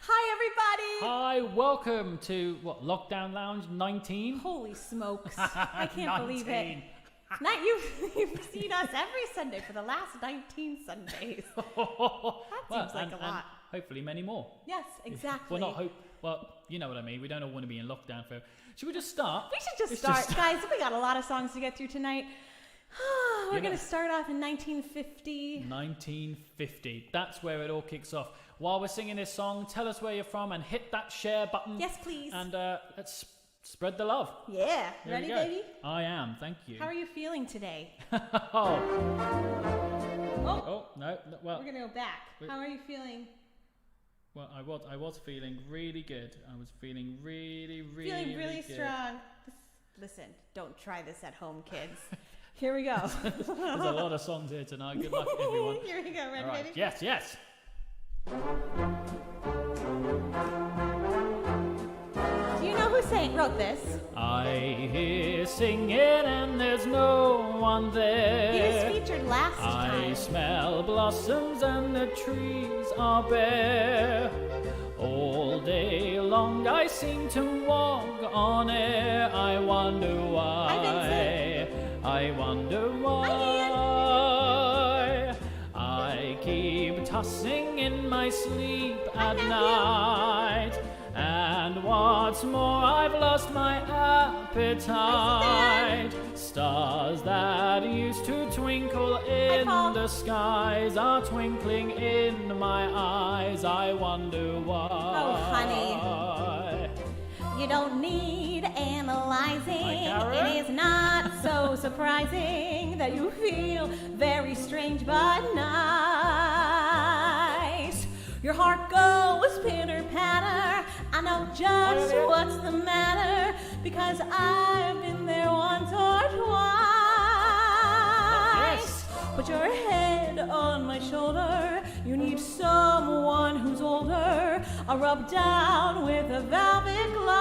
Hi, everybody! Hi, welcome to, Lockdown Lounge 19? Holy smokes. I can't believe it. 19. You've seen us every Sunday for the last 19 Sundays. That seems like a lot. And hopefully many more. Yes, exactly. You know what I mean. We don't all want to be in lockdown for... Should we just start? We should just start. Guys, we got a lot of songs to get through tonight. We're going to start off in 1950. 1950. That's where it all kicks off. While we're singing this song, tell us where you're from and hit that share button. Yes, please. And let's spread the love. Yeah. There Ready, baby? I am. Thank you. How are you feeling today? No. Well, we're going to go back. How are you feeling? Well, I was feeling really good. I was feeling really really good. strong. Listen, don't try this at home, kids. Here we go. There's a lot of songs here tonight. Good luck, everyone. Here we go. Ready, baby? Yes. Do you know who wrote this? I hear singing and there's no one there. He was featured last time. I smell blossoms and the trees are bare. All day long I seem to walk on air. I wonder why. I wonder why. I keep tossing in my sleep at night. And what's more, I've lost my appetite. Stars that used to twinkle in the skies are twinkling in my eyes. I wonder why. Oh, honey. You don't need analyzing. It is not so surprising that you feel very strange but nice. Your heart goes pitter-patter. I know just what's the matter because I've been there once or twice. Put your head on my shoulder. You need someone who's older. I'll rub down with a velvet glove.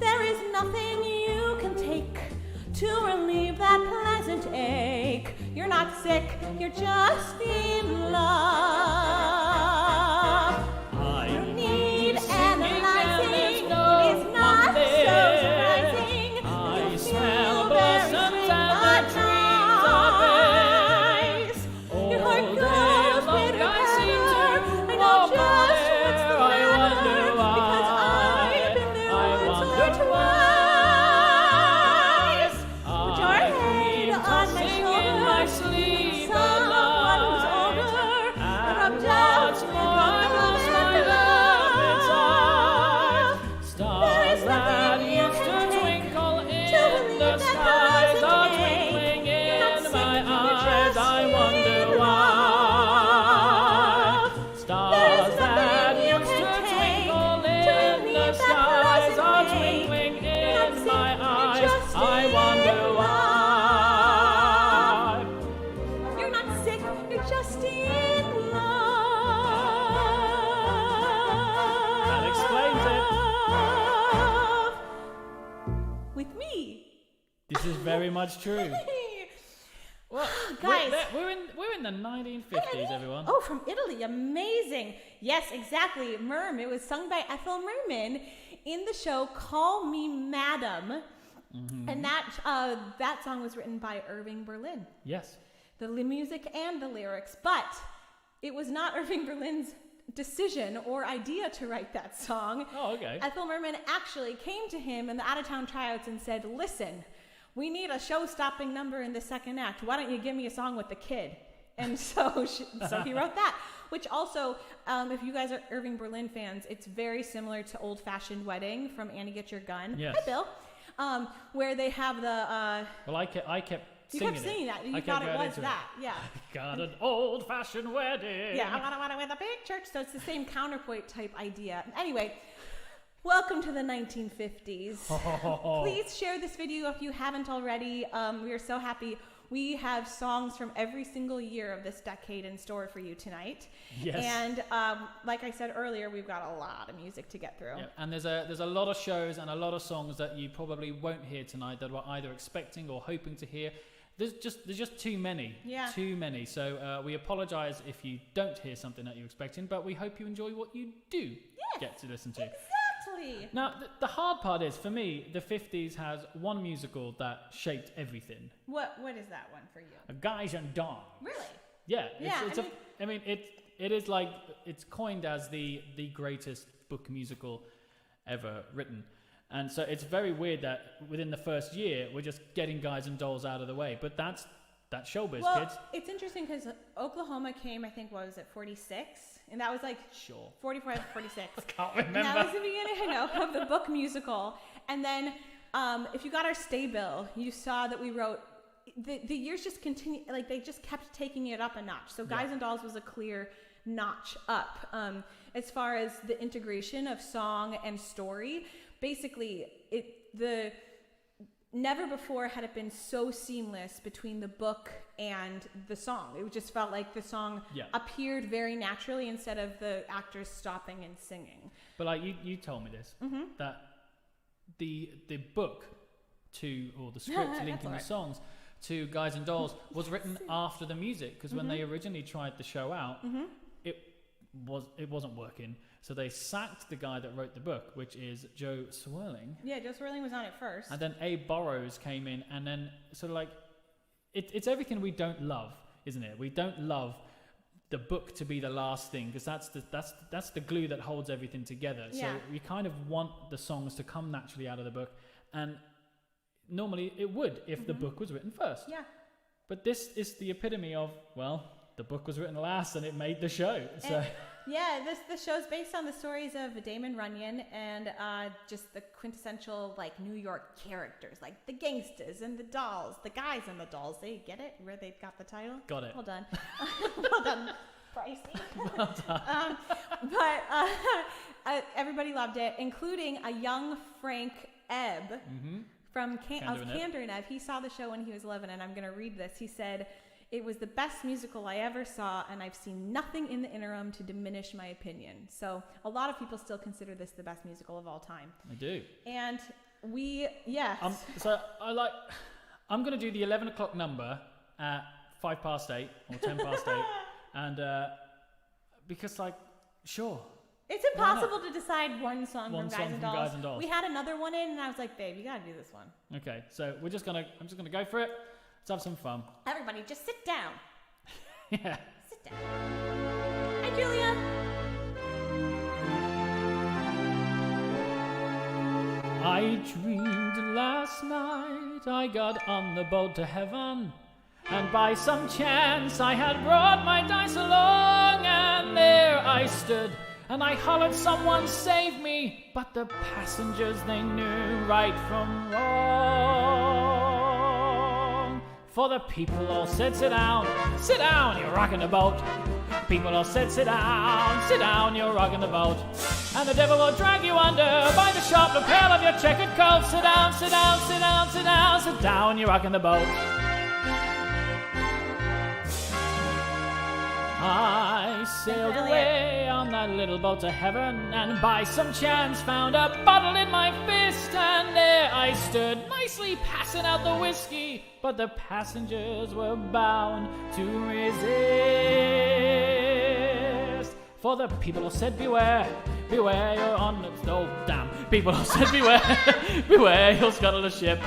There is nothing you can take to relieve that pleasant ache. You're not sick, you're just in love. You need analyzing, it is not so surprising. I smell blossoms and the trees are bare. Your heart goes pitter-patter. I know just what's the matter because I've been there once or twice. Put your head on my shoulder. Sleep Someone who's older. Rub down with my love. Stars that used to twinkle in the skies are twinkling in my eyes. I wonder why. Stars that used to twinkle in the skies are twinkling in my eyes. I wonder why. You're not sick, you're just in love. That explains it. With me. This is very much true. Well, Guys. we're in the 1950s, everyone. Oh, from Italy. Amazing. Yes, exactly. Merm. It was sung by Ethel Merman in the show Call Me Madam. Mm-hmm. And that song was written by Irving Berlin. Yes. The music and the lyrics. But it was not Irving Berlin's decision or idea to write that song. Oh, okay. Ethel Merman actually came to him in the out-of-town tryouts and said, listen, we need a show-stopping number in the second act. Why don't you give me a song with the kid? And so he wrote that, which also, if you guys are Irving Berlin fans, it's very similar to Old Fashioned Wedding from Annie Get Your Gun. Yes. Hi, Bill. Where they have the... Well, I kept you singing kept singing that. You I thought kept it going was into that. Yeah. Got an old-fashioned wedding. Yeah, I want to with a big church. So it's the same counterpoint type idea. Anyway, welcome to the 1950s. Please share this video if you haven't already. We are so happy. We have songs from every single year of this decade in store for you tonight. Yes. And like I said earlier, we've got a lot of music to get through. Yeah. And there's a lot of shows and a lot of songs that you probably won't hear tonight that we're either expecting or hoping to hear. there's just too many. Yeah. Too many. So we apologise if you don't hear something that you're expecting, but we hope you enjoy what you do get to listen to. Exactly. Now, the hard part is, for me, the 50s has one musical that shaped everything. What is that one for you? Guys and Dolls. Really? Yeah. Yeah. It is like, it's coined as the greatest book musical ever written. And so it's very weird that within the first year, we're just getting Guys and Dolls out of the way. But that's showbiz, kids. It's interesting because Oklahoma came, I think, what was it, 46? And that was like 45, 46. I can't remember. And that was the beginning, of the book musical. And then if you got our stay bill, you saw that we wrote, the years just continue, like they just kept taking it up a notch. So Guys and Dolls was a clear notch up. As far as the integration of song and story, basically never before had it been so seamless between the book and the song. It just felt like the song appeared very naturally instead of the actors stopping and singing. But like you told me this, that the book or the script linking the songs to Guys and Dolls was written after the music, because when they originally tried the show out, it wasn't working. So they sacked the guy that wrote the book, which is Joe Swirling. Yeah, Joe Swirling was on it first. And then Abe Burrows came in, and then sort of like, it's everything we don't love, isn't it? We don't love the book to be the last thing, because that's the glue that holds everything together. So we kind of want the songs to come naturally out of the book, and normally it would if the book was written first. Yeah. But this is the epitome of, well, the book was written last and it made the show. So. The show's based on the stories of Damon Runyon and just the quintessential like New York characters, like the gangsters and the dolls, the guys and the dolls. They get it where they got the title. Got it. Well done. Well done, Pricey. Well done. But everybody loved it, including a young Frank Ebb from Candor and Ebb. He saw the show when he was 11, and I'm going to read this. He said, "It was the best musical I ever saw, and I've seen nothing in the interim to diminish my opinion." So a lot of people still consider this the best musical of all time. I do. And I'm going to do the 11 o'clock number at 8:05 or 8:10, and because sure. It's impossible to decide one song from Guys and Dolls. We had another one in, and I was like, babe, you got to do this one. Okay, so I'm just going to go for it. Let's have some fun. Everybody, just sit down. Yeah. Sit down. Hi, Julia. I dreamed last night I got on the boat to heaven, and by some chance I had brought my dice along, and there I stood, and I hollered, "Someone save me!" But the passengers, they knew right from wrong. For the people all said, sit down, you're rocking the boat." People all said, sit down, you're rocking the boat. And the devil will drag you under by the sharp lapel of your checkered coat. Sit down, you're rocking the boat. I sailed away on that little boat to heaven, and by some chance found a bottle in my fist, and there I stood, nicely passing out the whiskey, but the passengers were bound to resist. For the people all said, beware, you're on the... Oh, damn. People all said, beware, you'll scuttle the ship.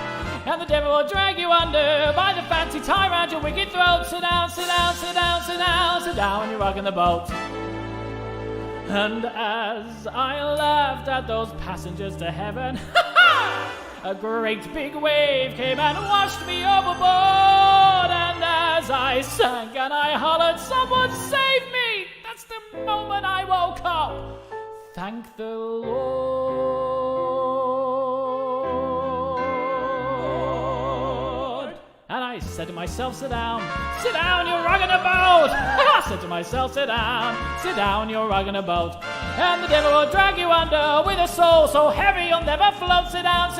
And the devil will drag you under by the fancy tie round your wicked throat. Sit down, you're rocking the boat. And as I laughed at those passengers to heaven, a great big wave came and washed me overboard. And as I sank and I hollered, "Someone save me!" that's the moment I woke up. Thank the Lord. And I said to myself, sit down, you're rocking a boat. I said to myself, sit down, you're rocking a boat. And the devil will drag you under with a soul so heavy you'll never float. Sit down,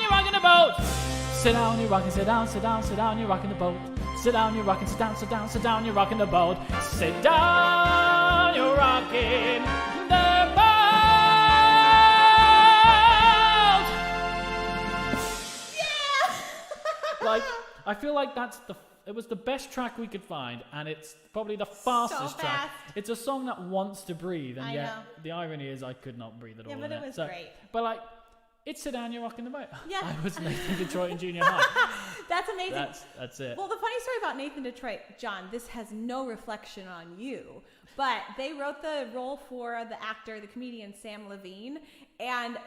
you're rocking a boat. Sit down, you're rocking, you're rocking the boat. Sit down, you're rocking, you're rocking the boat. Sit down, you're rocking the boat. Yeah! feel like it was the best track we could find, and it's probably the fastest track. It's a song that wants to breathe, and yet the irony is I could not breathe at all. Yeah, but it was great. But like, it's Sit Down, You're Rocking the Boat. Yeah. I was Nathan Detroit in junior high. That's amazing. That's it. Well, the funny story about Nathan Detroit, John, this has no reflection on you, but they wrote the role for the actor, the comedian Sam Levine, and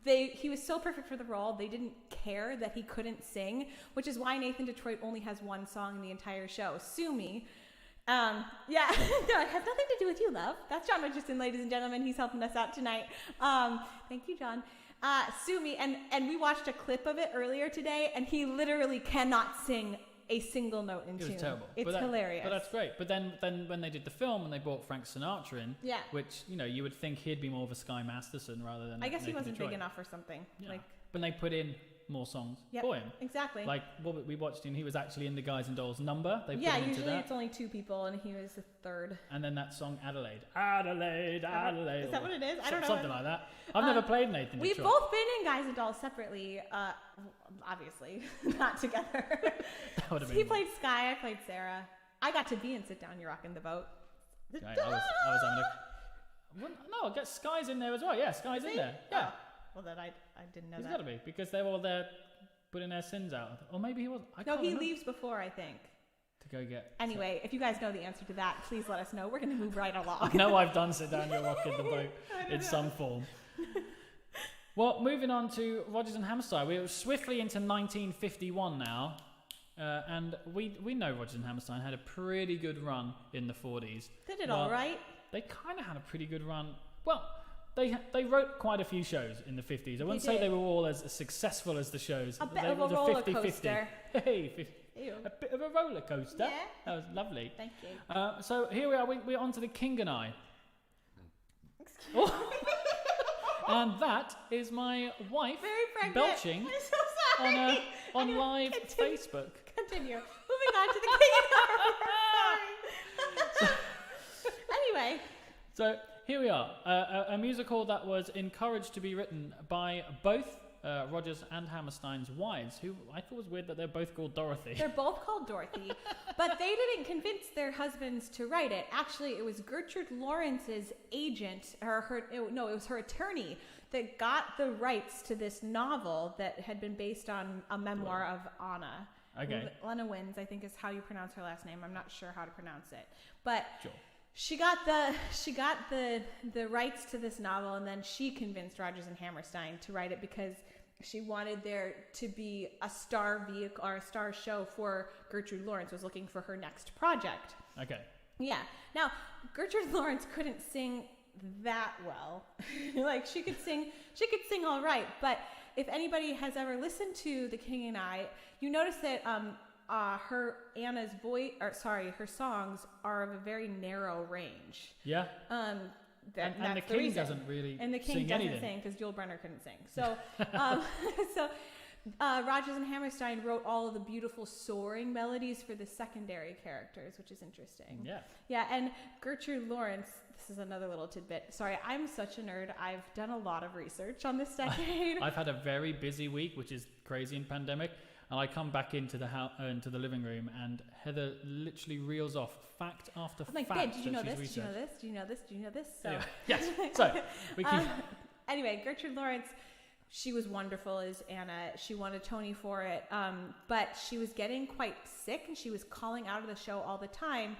he was so perfect for the role, they didn't care that he couldn't sing, which is why Nathan Detroit only has one song in the entire show, Sue Me. No, it has nothing to do with you, love. That's John Richardson, ladies and gentlemen. He's helping us out tonight. Thank you, John. Sue Me, and we watched a clip of it earlier today, and he literally cannot sing a single note in tune. It was terrible. It's hilarious. But that's great. But then when they did the film and they brought Frank Sinatra in, which, you would think he'd be more of a Sky Masterson rather than I guess Nathan he wasn't Detroit. big enough or something. Yeah. But they put in more songs for him. Exactly. Like what we watched him, he was actually in the Guys and Dolls number. They put him into usually that. it's only two people, and he was the third. And then that song Adelaide. Adelaide. Is that what it is? I don't know. Something like that. I've never played Nathan We've Detroit. both been in Guys and Dolls separately, obviously, not together. That would have been. He played Sky, I played Sarah. I got to be in Sit Down, You're Rocking the Boat. Okay, I was having a... Well, no, I guess Sky's in there as well. Yeah, Sky's in there. Yeah. Oh. Well, then I didn't know He's that. got to be, because they're all there putting their sins out. Or maybe he wasn't. No, he leaves before, I think. To go get... Anyway, if you guys know the answer to that, please let us know. We're going to move right along. I know I've done Sit Down, You're Rocking the Boat in some form. Well, moving on to Rodgers and Hammerstein. We're swiftly into 1951 now. And we know Rodgers and Hammerstein had a pretty good run in the 40s. They did all right. They kind of had a pretty good run. Well, they wrote quite a few shows in the 50s. I wouldn't say they were all as successful as the shows. A bit of a roller coaster. Hey, a bit of a roller coaster. Yeah. That was lovely. Thank you. So here we are. We're on to the King and I. Excuse me. And that is my wife Very pregnant. belching I'm so sorry. on Anyway, live continue. Facebook. Continue. Moving on to the King and I. Sorry. Anyway. So here we are, a musical that was encouraged to be written by both Rodgers and Hammerstein's wives, who I thought was weird that they're both called Dorothy. They're both called Dorothy, but they didn't convince their husbands to write it. Actually, it was Gertrude Lawrence's agent, it was her attorney, that got the rights to this novel that had been based on a memoir of Anna. Okay. Lena Wins, I think is how you pronounce her last name. I'm not sure how to pronounce it, but Sure. She got the rights to this novel, and then she convinced Rodgers and Hammerstein to write it because she wanted there to be a star vehicle or a star show for Gertrude Lawrence. Was looking for her next project. Okay. Yeah. Now, Gertrude Lawrence couldn't sing that well. Like she could sing all right, but if anybody has ever listened to The King and I, you notice that her songs are of a very narrow range. Yeah. And the King doesn't really and the King sing doesn't anything. sing because Joel Brenner couldn't sing. So, Rodgers and Hammerstein wrote all of the beautiful soaring melodies for the secondary characters, which is interesting. Yeah. Yeah, and Gertrude Lawrence. This is another little tidbit. Sorry, I'm such a nerd. I've done a lot of research on this decade. I've had a very busy week, which is crazy in pandemic. And I come back into the into the living room, and Heather literally reels off fact after I'm like, fact. babe, did you know that this? she's Did you know this? Do you know this? Do you know this? So, anyway, yes. So we can. Anyway, Gertrude Lawrence, she was wonderful as Anna. She won a Tony for it, but she was getting quite sick, and she was calling out of the show all the time.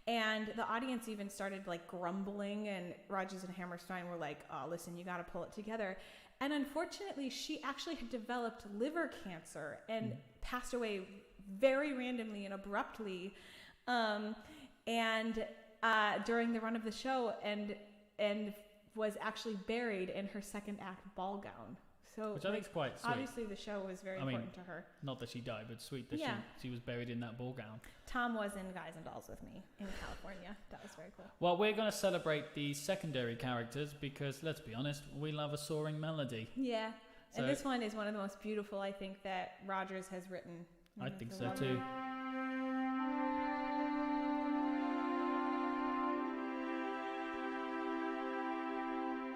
And the audience even started like grumbling, and Rodgers and Hammerstein were like, "Oh, listen, you got to pull it together." And unfortunately, she actually had developed liver cancer and passed away very randomly and abruptly, and during the run of the show, and was actually buried in her second act ball gown. So, which I think is quite sweet. Obviously, the show was very important to her. Not that she died, but sweet that she was buried in that ball gown. Tom was in Guys and Dolls with me in California. That was very cool. Well, we're going to celebrate the secondary characters because, let's be honest, we love a soaring melody. Yeah. So, and this one is one of the most beautiful, I think, that Rodgers has written. I think so too.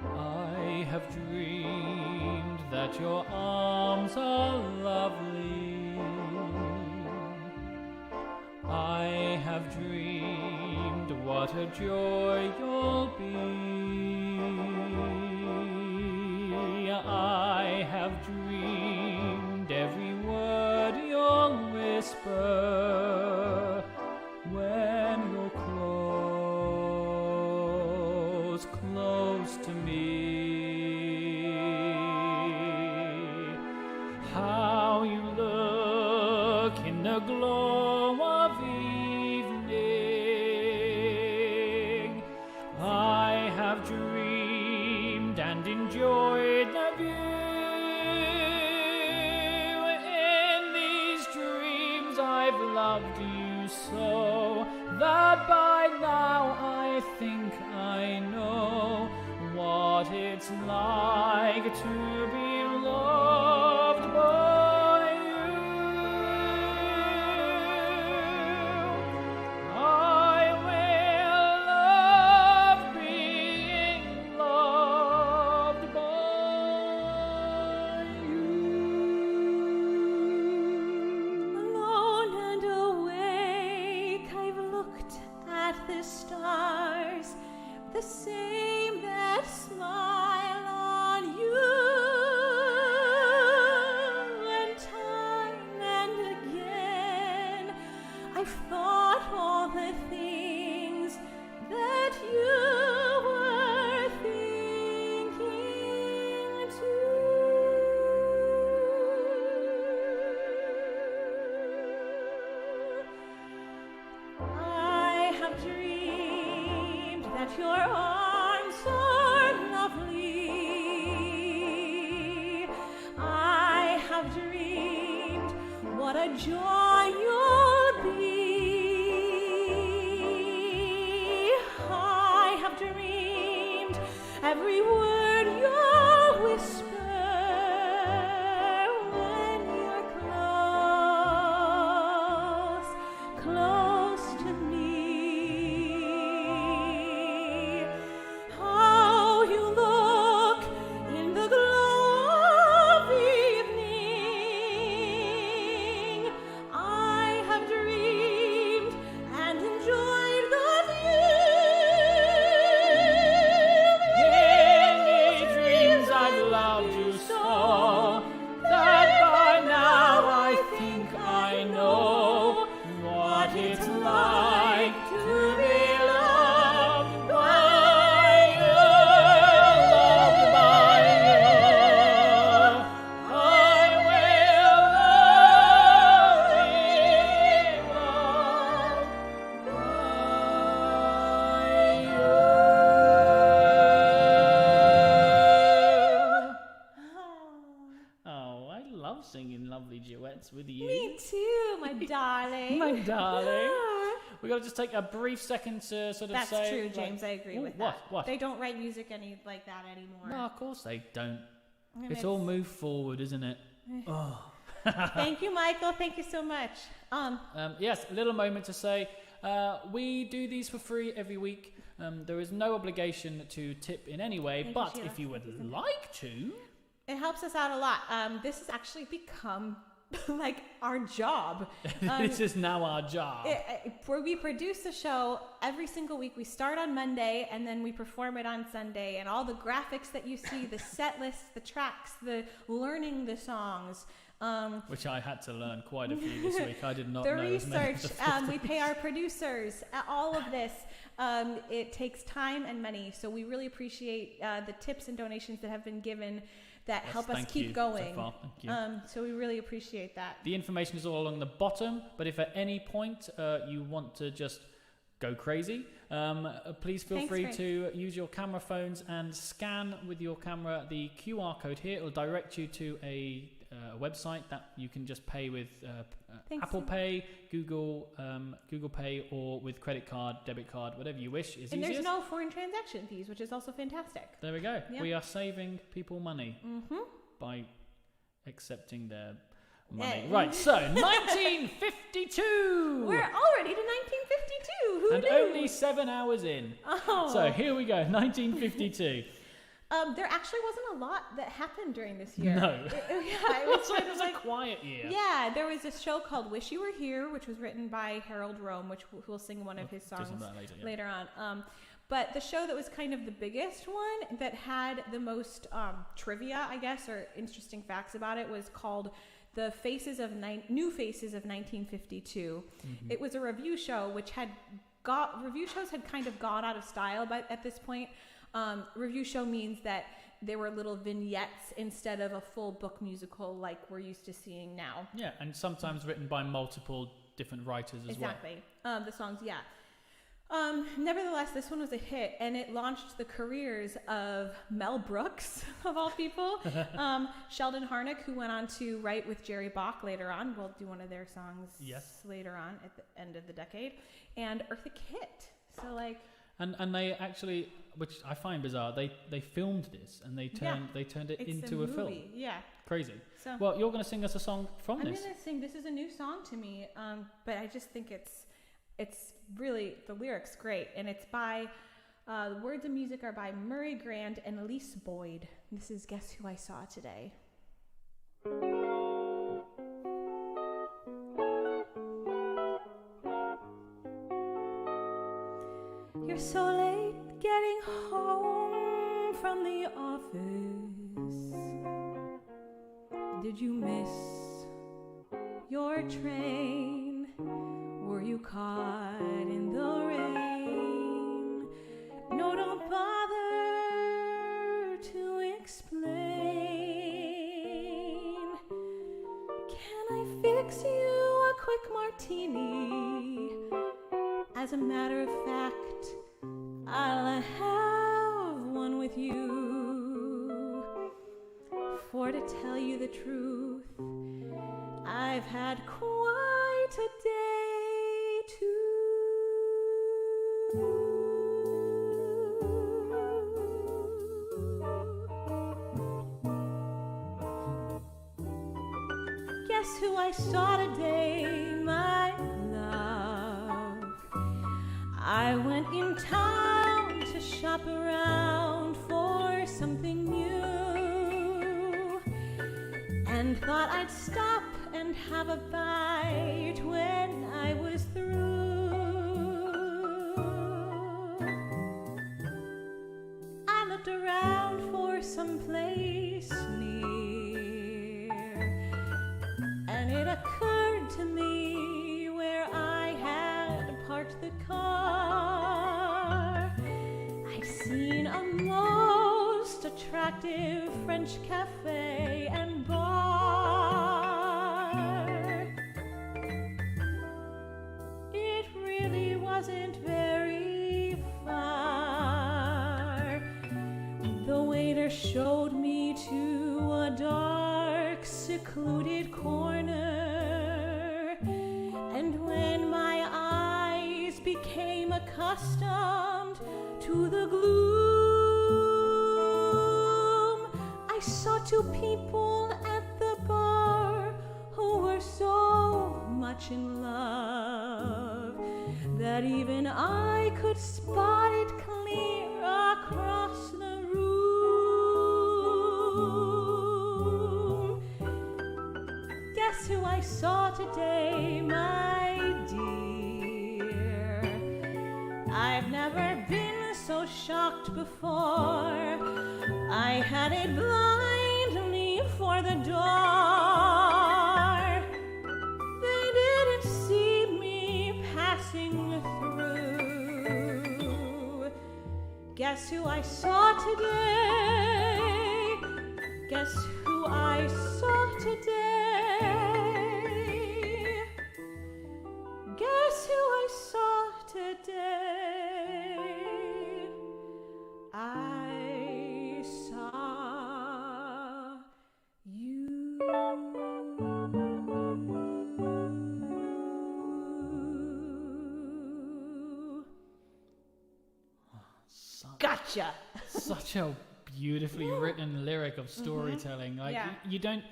I have dreamed that your arms are lovely, I have dreamed what a joy you'll be. I have dreamed every word you'll whisper when you're close to me. How you look in the glow of evening. I have dreamed and enjoyed the view. In these dreams I've loved you so that by now I think I know what it's like to be loved by you. I will love being loved by you. Alone and awake, I've looked at the stars, the same that smile on you. And time and again, I've thought all the things that you were thinking too. I have dreamed that your arms are lovely. I have dreamed what a joy you'll be. I have dreamed every word you'll whisper when you're close to me. How you look in the glow of evening. I have dreamed and enjoyed the view. In these dreams I've loved you so that by now I think I know what it's like to be loved by you. Loved by you. I will love being loved by you. Oh, I love singing lovely duets with you. Me too, my darling. My darling. We got to just take a brief second to sort of That's say... true, like- James. I agree Ooh, with what? that. What? They don't write music like that anymore. No, of course they don't. And It's all moved forward, isn't it? Oh. Thank you, Michael. Thank you so much. Yes, a little moment to say, we do these for free every week. There is no obligation to tip in any way, Thank you, but Sheila. if you would like to... It helps us out a lot. This has actually become like our job. This is now our job. Where we produce the show every single week. We start on Monday and then we perform it on Sunday. And all the graphics that you see, the set lists, the tracks, the learning the songs. Which I had to learn quite a few this week. I did not The know as many as research, the 50. we pay our producers, all of this. It takes time and money. So we really appreciate the tips and donations that have been given that Yes, help us thank keep you going. so far. Thank you. So we really appreciate that. The information is all along the bottom, but if at any point you want to just go crazy, please feel Thanks, free Frank. to use your camera phones and scan with your camera the QR code here. It will direct you to a website that you can just pay with Thanks. Apple Pay, Google Pay, or with credit card, debit card, whatever you wish is And easiest. there's no foreign transaction fees, which is also fantastic. There we go. Yeah. We are saving people money Mm-hmm. by accepting their money. Yeah. Right, so 1952! We're already to 1952. Who And knew? only 7 hours in. Oh. So here we go, 1952. There actually wasn't a lot that happened during this year. No. It was So it was a quiet year. Yeah, there was a show called Wish You Were Here, which was written by Harold Rome, which we'll sing one of his songs later on. But the show that was kind of the biggest one that had the most trivia, I guess, or interesting facts about it was called The New Faces of 1952. Mm-hmm. It was a review show which review shows had kind of gone out of style at this point. Review show means that there were little vignettes instead of a full book musical like we're used to seeing now. Yeah, and sometimes written by multiple different writers as well. Exactly. The songs, yeah. Nevertheless, this one was a hit, and it launched the careers of Mel Brooks, of all people, Sheldon Harnick, who went on to write with Jerry Bach later on. We'll do one of their songs later on at the end of the decade, and Eartha Kitt. So, like... And they actually, which I find bizarre, they filmed this and they turned it into a film. Yeah. Crazy. So, well, you're going to sing us a song from this. I'm going to sing. This is a new song to me, but I just think it's really, the lyrics great, and it's by the words and music are by Murray Grand and Elise Boyd. This is Guess Who I Saw Today. You're so late getting home from the office. Did you miss your train? Were you caught in the rain? No, don't bother to explain. Can I fix you a quick martini? As a matter of fact, I'll have one with you. For to tell you the truth, I've had quite a day too. Guess who I saw today, my love? I went in town to shop around for something new, and thought I'd stop and have a bite when I was through. I looked around for some place near, and it occurred to me where I had parked the car. I'd seen a most attractive French cafe and bar. It really wasn't very far. The waiter showed me to a dark, secluded corner, and when my eyes became accustomed to the gloom, I saw two people at the bar who were so much in love that even I could spot it clear across the room. Guess who I saw today, my dear? I've never been so shocked before. I had it blindly for the door. They didn't see me passing through. Guess who I saw today? Guess who I saw today? Guess who I saw today? I saw you. Gotcha. Such a beautifully written lyric of storytelling. Like you don't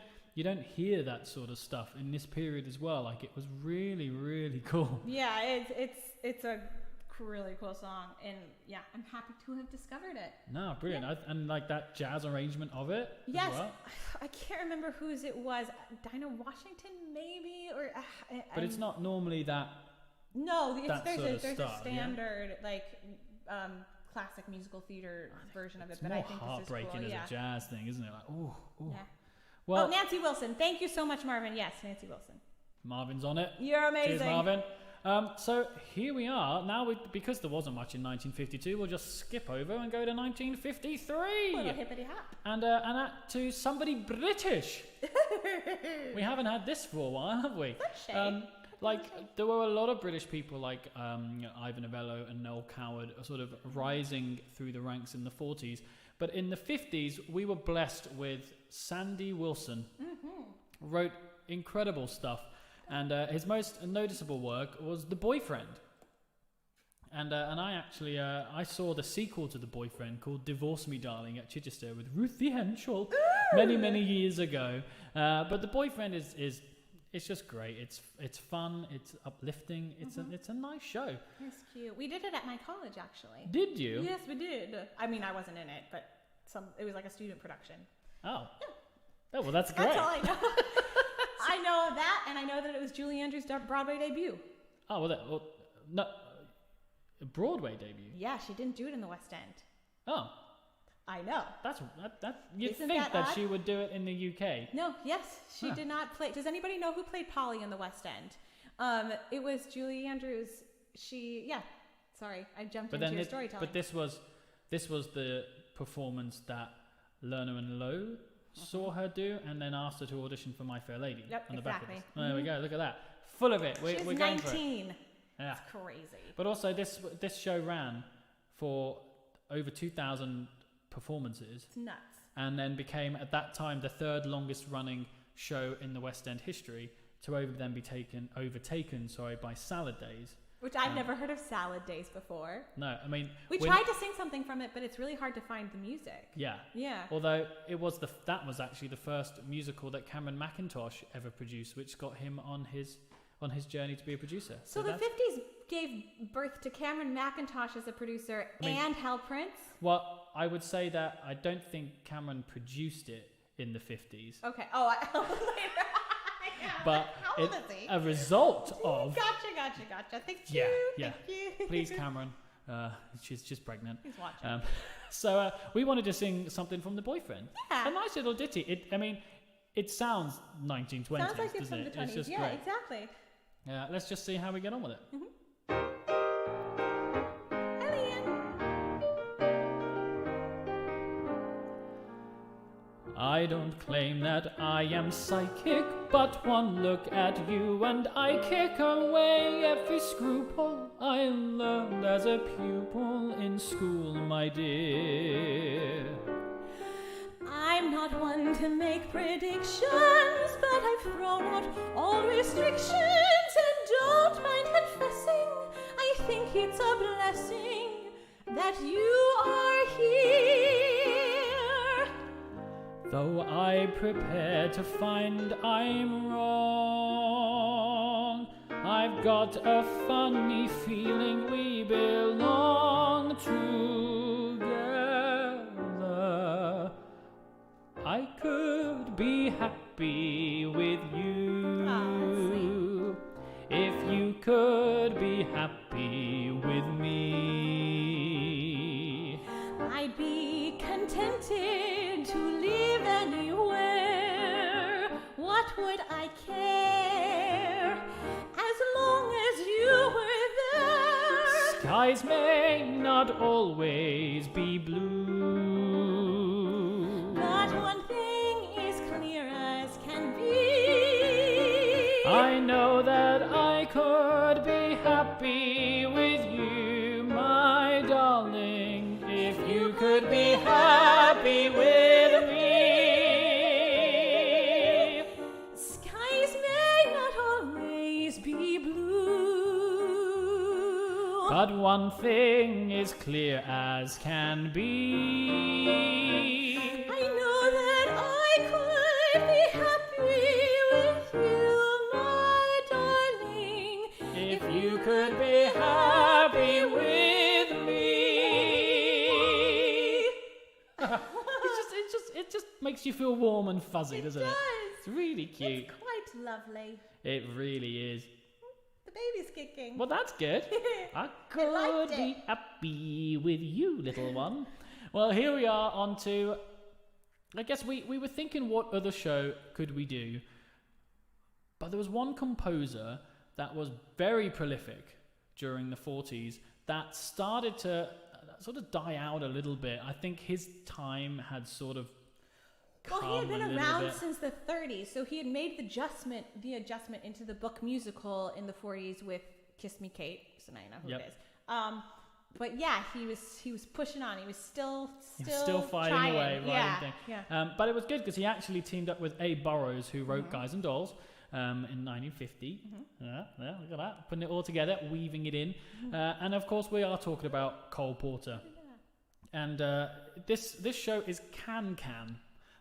hear that sort of stuff in this period as well. Like it was really, really cool. Yeah, it's a really cool song, and yeah, I'm happy to have discovered it. No, brilliant. Yeah. And like that jazz arrangement of it. Yes, as well. I can't remember whose it was. Dinah Washington, maybe, or. But it's not normally that. No, there's a stuff, standard classic musical theater version of it, It's but more I think heartbreaking this is cool. as a jazz thing, isn't it? Like, ooh. Yeah. Well, Nancy Wilson. Thank you so much, Marvin. Yes, Nancy Wilson. Marvin's on it. You're amazing. Cheers, Marvin. So here we are. Now, because there wasn't much in 1952, we'll just skip over and go to 1953. Little hippity hop. And to somebody British. We haven't had this for a while, have we? There were a lot of British people like Ivan Novello and Noel Coward sort of rising through the ranks in the 40s. But in the 50s, we were blessed with Sandy Wilson. Wrote incredible stuff. And his most noticeable work was The Boyfriend. And I actually I saw the sequel to The Boyfriend called Divorce Me Darling at Chichester with Ruthie Henschel many years ago. But The Boyfriend is it's just great. It's fun. It's uplifting. It's a nice show. It's cute. We did it at my college, actually. Did you? Yes, we did. I mean, I wasn't in it, but it was like a student production. Oh. Yeah. Oh, well, that's great. That's all I know. I know that, and I know that it was Julie Andrews' Broadway debut. Oh, no, Broadway debut. Yeah, she didn't do it in the West End. Oh. I know. You'd Isn't think that she would do it in the UK. No, yes, she did not play. Does anybody know who played Polly in the West End? It was Julie Andrews. Sorry, I jumped into your storytelling. But this was the performance that Lerner and Lowe saw her do, and then asked her to audition for My Fair Lady. Yep, on the exactly. Back of this. There we go. Look at that. Full of it. We're going 19. for it. Yeah. That's crazy. But also, this show ran for over 2,000 performances. It's nuts. And then became, at that time, the third longest running show in the West End history, to then be overtaken by Salad Days. Which I've never heard of Salad Days before. No, I mean... We tried to sing something from it, but it's really hard to find the music. Yeah. Yeah. Although that was actually the first musical that Cameron Mackintosh ever produced, which got him on his journey to be a producer. So the 50s gave birth to Cameron Mackintosh as a producer and Hal Prince? Well, I would say that I don't think Cameron produced it in the 50s. Okay. Oh, but how old is he? A result of... Gotcha. Thank you. Yeah. Thank you. Please, Cameron. She's pregnant. He's watching. So we wanted to sing something from The Boyfriend. Yeah. A nice little ditty. It sounds 1920s, Sounds like it's doesn't from it? the 20s. It's just yeah, great. Exactly. Yeah, let's just see how we get on with it. I don't claim that I am psychic, but one look at you and I kick away every scruple I learned as a pupil in school, my dear. I'm not one to make predictions, but I've thrown out all restrictions and don't mind confessing, I think it's a blessing that you are here. Though I prepare to find I'm wrong, I've got a funny feeling we belong together. I could be happy with you if you could be happy with me. I'd be contented to live anywhere. What would I care as long as you were there? Skies may not always be blue, but one thing is clear as can be. I know that I could be happy with you, my darling, if you could be happy with me. Skies may not always be blue, but one thing is clear as can be. I know that I could be happy with you, my darling, If you could be happy with makes you feel warm and fuzzy, doesn't it? It's really cute. It's quite lovely. It really is. The baby's kicking. Well, that's good. I could be happy with you, little one. Well, here we are on to... I guess we were thinking what other show could we do, but there was one composer that was very prolific during the 40s that started to sort of die out a little bit. I think his time had sort of come. Well, he had been around since the 30s, so he had made the adjustment into the book musical in the 40s with Kiss Me Kate, so now you know who it is. But yeah, he was pushing on. He was still fighting trying. away, writing thing. Yeah. But it was good because he actually teamed up with Abe Burrows, who wrote Guys and Dolls in 1950. Yeah, look at that, putting it all together, weaving it in. And of course, we are talking about Cole Porter. Yeah. And this show is Can.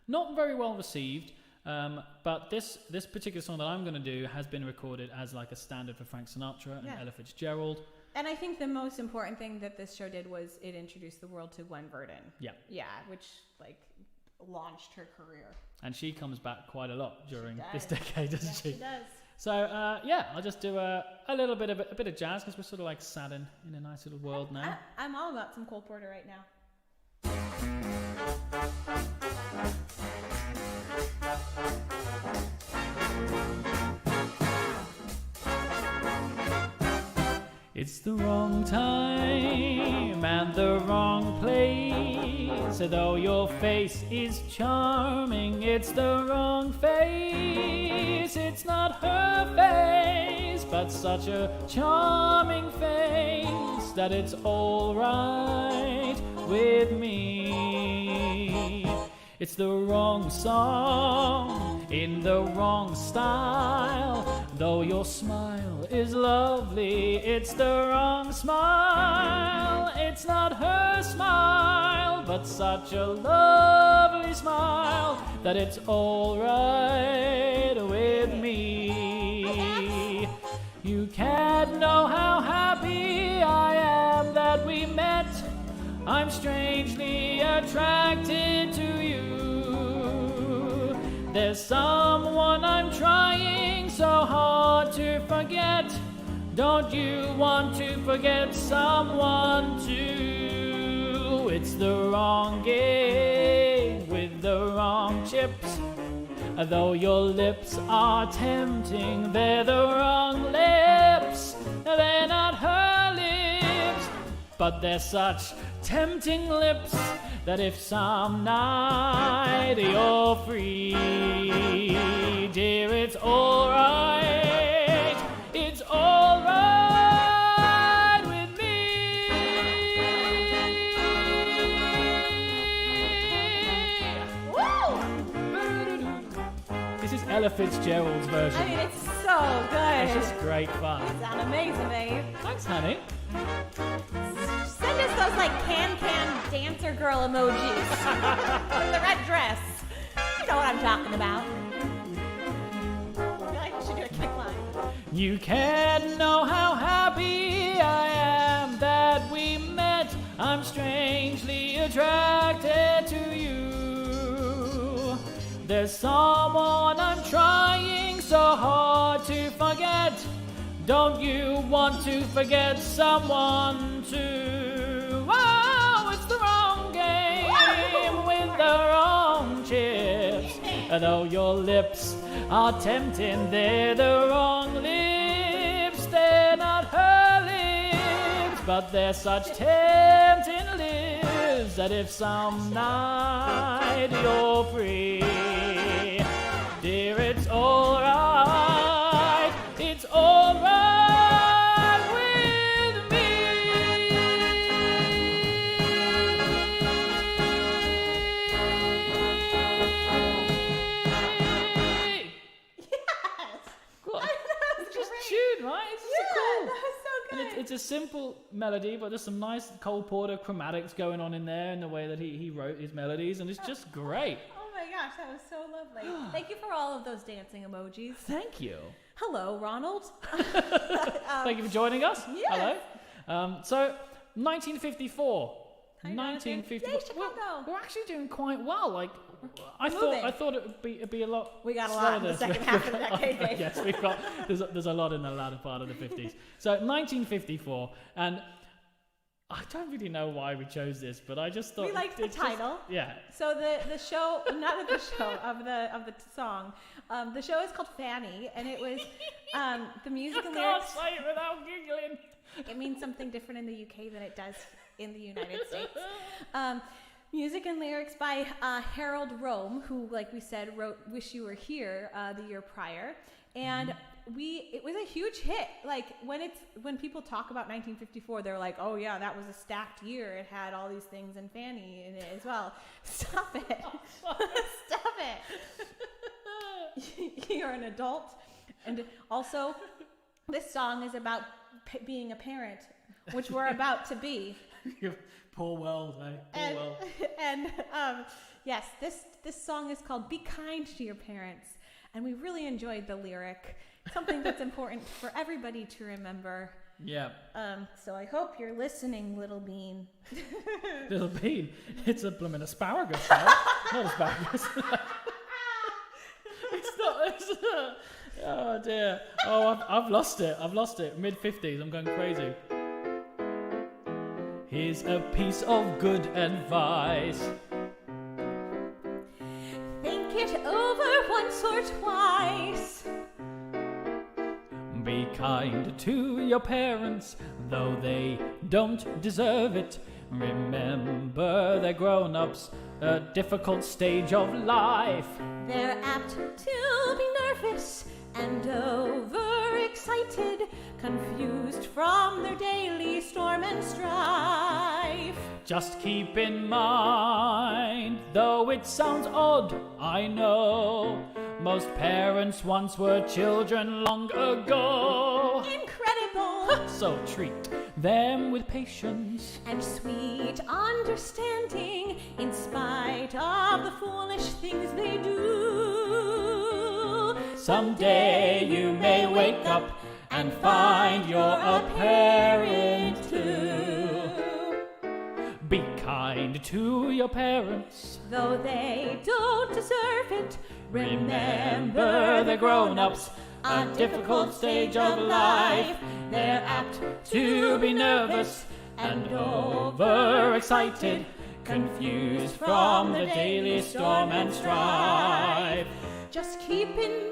Not very well received, but this particular song that I'm going to do has been recorded as like a standard for Frank Sinatra and Ella Fitzgerald. And I think the most important thing that this show did was it introduced the world to Gwen Verdon. Yeah. Yeah, which like launched her career. And she comes back quite a lot during this decade, doesn't she? She does. So I'll just do a little bit of jazz because we're sort of like sat in a nice little world now. I'm all about some Cole Porter right now. It's the wrong time and the wrong place. Though your face is charming, it's the wrong face. It's not her face, but such a charming face that it's all right with me. It's the wrong song in the wrong style. Though your smile is lovely, it's the wrong smile. It's not her smile, but such a lovely smile that it's all right with me. You can't know how happy I am that we met. I'm strangely attracted to you. There's someone I'm trying so hard to forget. Don't you want to forget someone too? It's the wrong game with the wrong chips. Though your lips are tempting, they're the wrong lips. They're not her lips, but they're such tempting lips that if some night you're free, dear, it's alright. It's alright with me. Woo! This is Ella Fitzgerald's version. I mean, it's so good. It's just great fun. You sound amazing, babe. Thanks, honey. Send us those like can dancer girl emojis with the red dress. You know what I'm talking about. I feel like we should do a kick line. You can't know how happy I am that we met. I'm strangely attracted to you. There's someone I'm trying so hard to forget. Don't you want to forget someone too? Oh, it's the wrong game with the wrong chips. Though your lips are tempting, they're the wrong lips. They're not her lips, but they're such tempting lips that if some night you're free, dear, it's alright. It's alright with me. Yes! Cool. It's just great. tune, right? It's just cool. That was so good. And it's a simple melody, but there's some nice Cole Porter chromatics going on in there in the way that he wrote his melodies, and it's just great. Oh my gosh, that was so lovely. Thank you for all of those dancing emojis. Thank you. Hello, Ronald. Thank you for joining us. Yes. Hello. So, 1954. Hi, Jonathan. 1954. Yay, Chicago. We're actually doing quite well. Like, I thought it'd be a lot. We got a lot in the second half of the decade, babe. Yes, we've got. There's a lot in the latter part of the 50s. So 1954, and I don't really know why we chose this, but I just thought we liked the title. Yeah. So the show, not of the show, of the song. The show is called Fanny, and it was the music and lyrics. I can't say it without giggling. It means something different in the UK than it does in the United States. Music and lyrics by Harold Rome, who, like we said, wrote "Wish You Were Here" the year prior, and it was a huge hit. Like when people talk about 1954, they're like, "Oh yeah, that was a stacked year. It had all these things and Fanny in it as well." Stop it! Stop it! You're an adult, and also, this song is about being a parent, which we're about to be. Poor world, eh? Poor world. And yes, this song is called "Be Kind to Your Parents," and we really enjoyed the lyric. Something that's important for everybody to remember. Yeah. So I hope you're listening, Little Bean. Little Bean? It's a blooming asparagus, right? Not asparagus. It's not. Oh dear. Oh, I've lost it. Mid-50s. I'm going crazy. Here's a piece of good advice. Think it over once or twice. Be kind to your parents, though they don't deserve it. Remember they're grown-ups, a difficult stage of life. They're apt to be nervous and overexcited, confused from their daily storm and strife. Just keep in mind, though it sounds odd, I know, most parents once were children long ago. Incredible! So treat them with patience and sweet understanding, in spite of the foolish things they do. Someday you may wake up and find you're a parent too. Be kind to your parents, though they don't deserve it. Remember they're grown-ups, a difficult stage of life. They're apt to be nervous and overexcited, confused from the daily storm and strife. Just keep in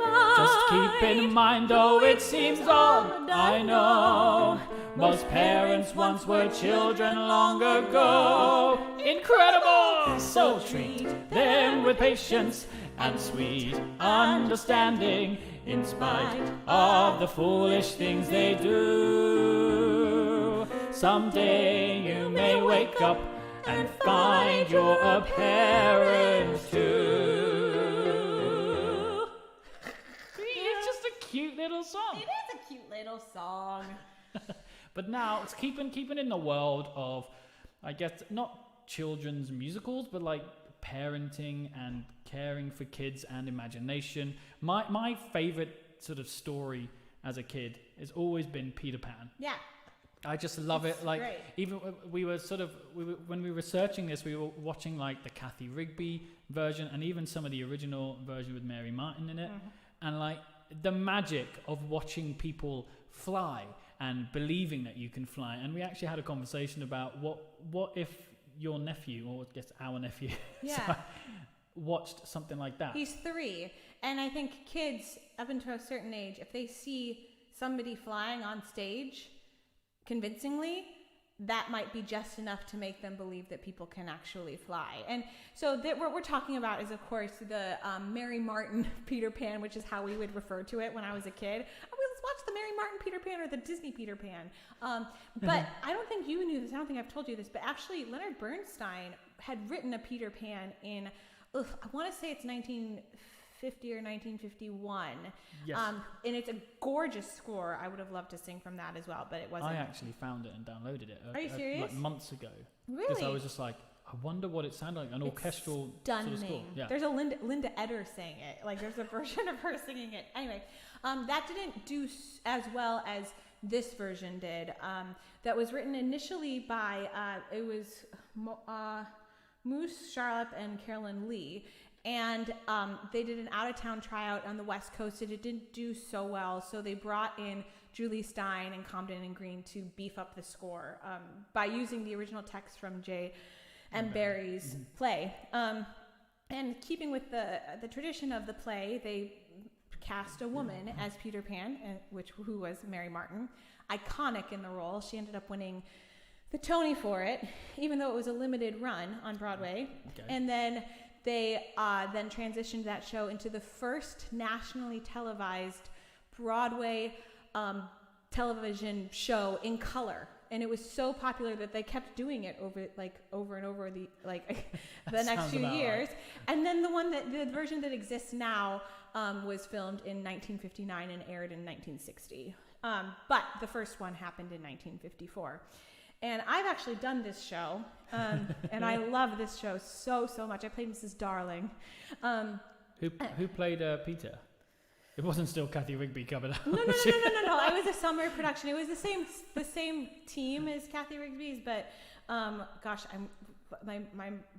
mind, though it seems odd, I know, most parents once were children long ago. Incredible! So treat them with patience and sweet understanding, in spite of the foolish things they do. Someday you may wake up and find you're a parent too. It's just a cute little song. It is a cute little song. But now it's keeping in the world of, I guess, not children's musicals, but like parenting and caring for kids and imagination. My favorite sort of story as a kid has always been Peter Pan. Yeah. I just love it. Like, great. even when we were researching this, we were watching like the Kathy Rigby version and even some of the original version with Mary Martin in it. Mm-hmm. And like the magic of watching people fly and believing that you can fly. And we actually had a conversation about what if your nephew, or I guess our nephew, yeah. watched something like that. He's 3, and I think kids up until a certain age, if they see somebody flying on stage convincingly, that might be just enough to make them believe that people can actually fly. And so what we're talking about is, of course, the Mary Martin Peter Pan, which is how we would refer to it when I was a kid. Let's watch the Mary Martin Peter Pan or the Disney Peter Pan. But I don't think you knew this. I don't think I've told you this. But actually, Leonard Bernstein had written a Peter Pan in, I want to say it's 1950 or 1951. Yes. And it's a gorgeous score. I would have loved to sing from that as well, but it wasn't. I actually found it and downloaded it. Are you serious? Like months ago. Really? Because I was just like, I wonder what it sounded like, an orchestral stunning. sort of score. Yeah. There's a Linda Eder saying it. Like, there's a version of her singing it. Anyway, that didn't do as well as this version did. That was written initially by, it was Moose Charlotte and Carolyn Lee. And they did an out-of-town tryout on the West Coast, and it didn't do so well. So they brought in Julie Stein and Comden and Green to beef up the score by using the original text from J. M. Barrie's play. And keeping with the tradition of the play, they cast a woman as Peter Pan, who was Mary Martin, iconic in the role. She ended up winning the Tony for it, even though it was a limited run on Broadway. Okay. And then they then transitioned that show into the first nationally televised Broadway television show in color. And it was so popular that they kept doing it over and over the next few years. Right. And then the version that exists now was filmed in 1959 and aired in 1960. But the first one happened in 1954. And I've actually done this show, and I love this show so much. I played Mrs. Darling. Who played Peter? It wasn't still Kathy Rigby coming out. No. It was a summer production. It was the same team as Kathy Rigby's, but my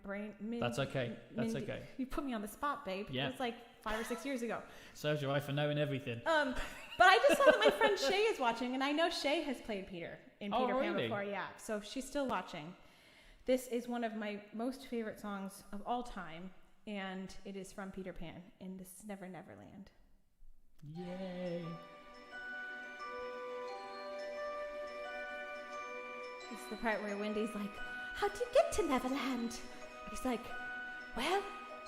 brain. That's okay. That's okay. You put me on the spot, babe. Yeah. It was like 5 or 6 years ago. Serves you right for knowing everything. But I just saw that my friend Shay is watching, and I know Shay has played Peter in Peter Pan before. Yeah, so she's still watching. This is one of my most favorite songs of all time, and it is from Peter Pan in This is Never Neverland. Yay! It's the part where Wendy's like, "How do you get to Neverland?" He's like, "Well,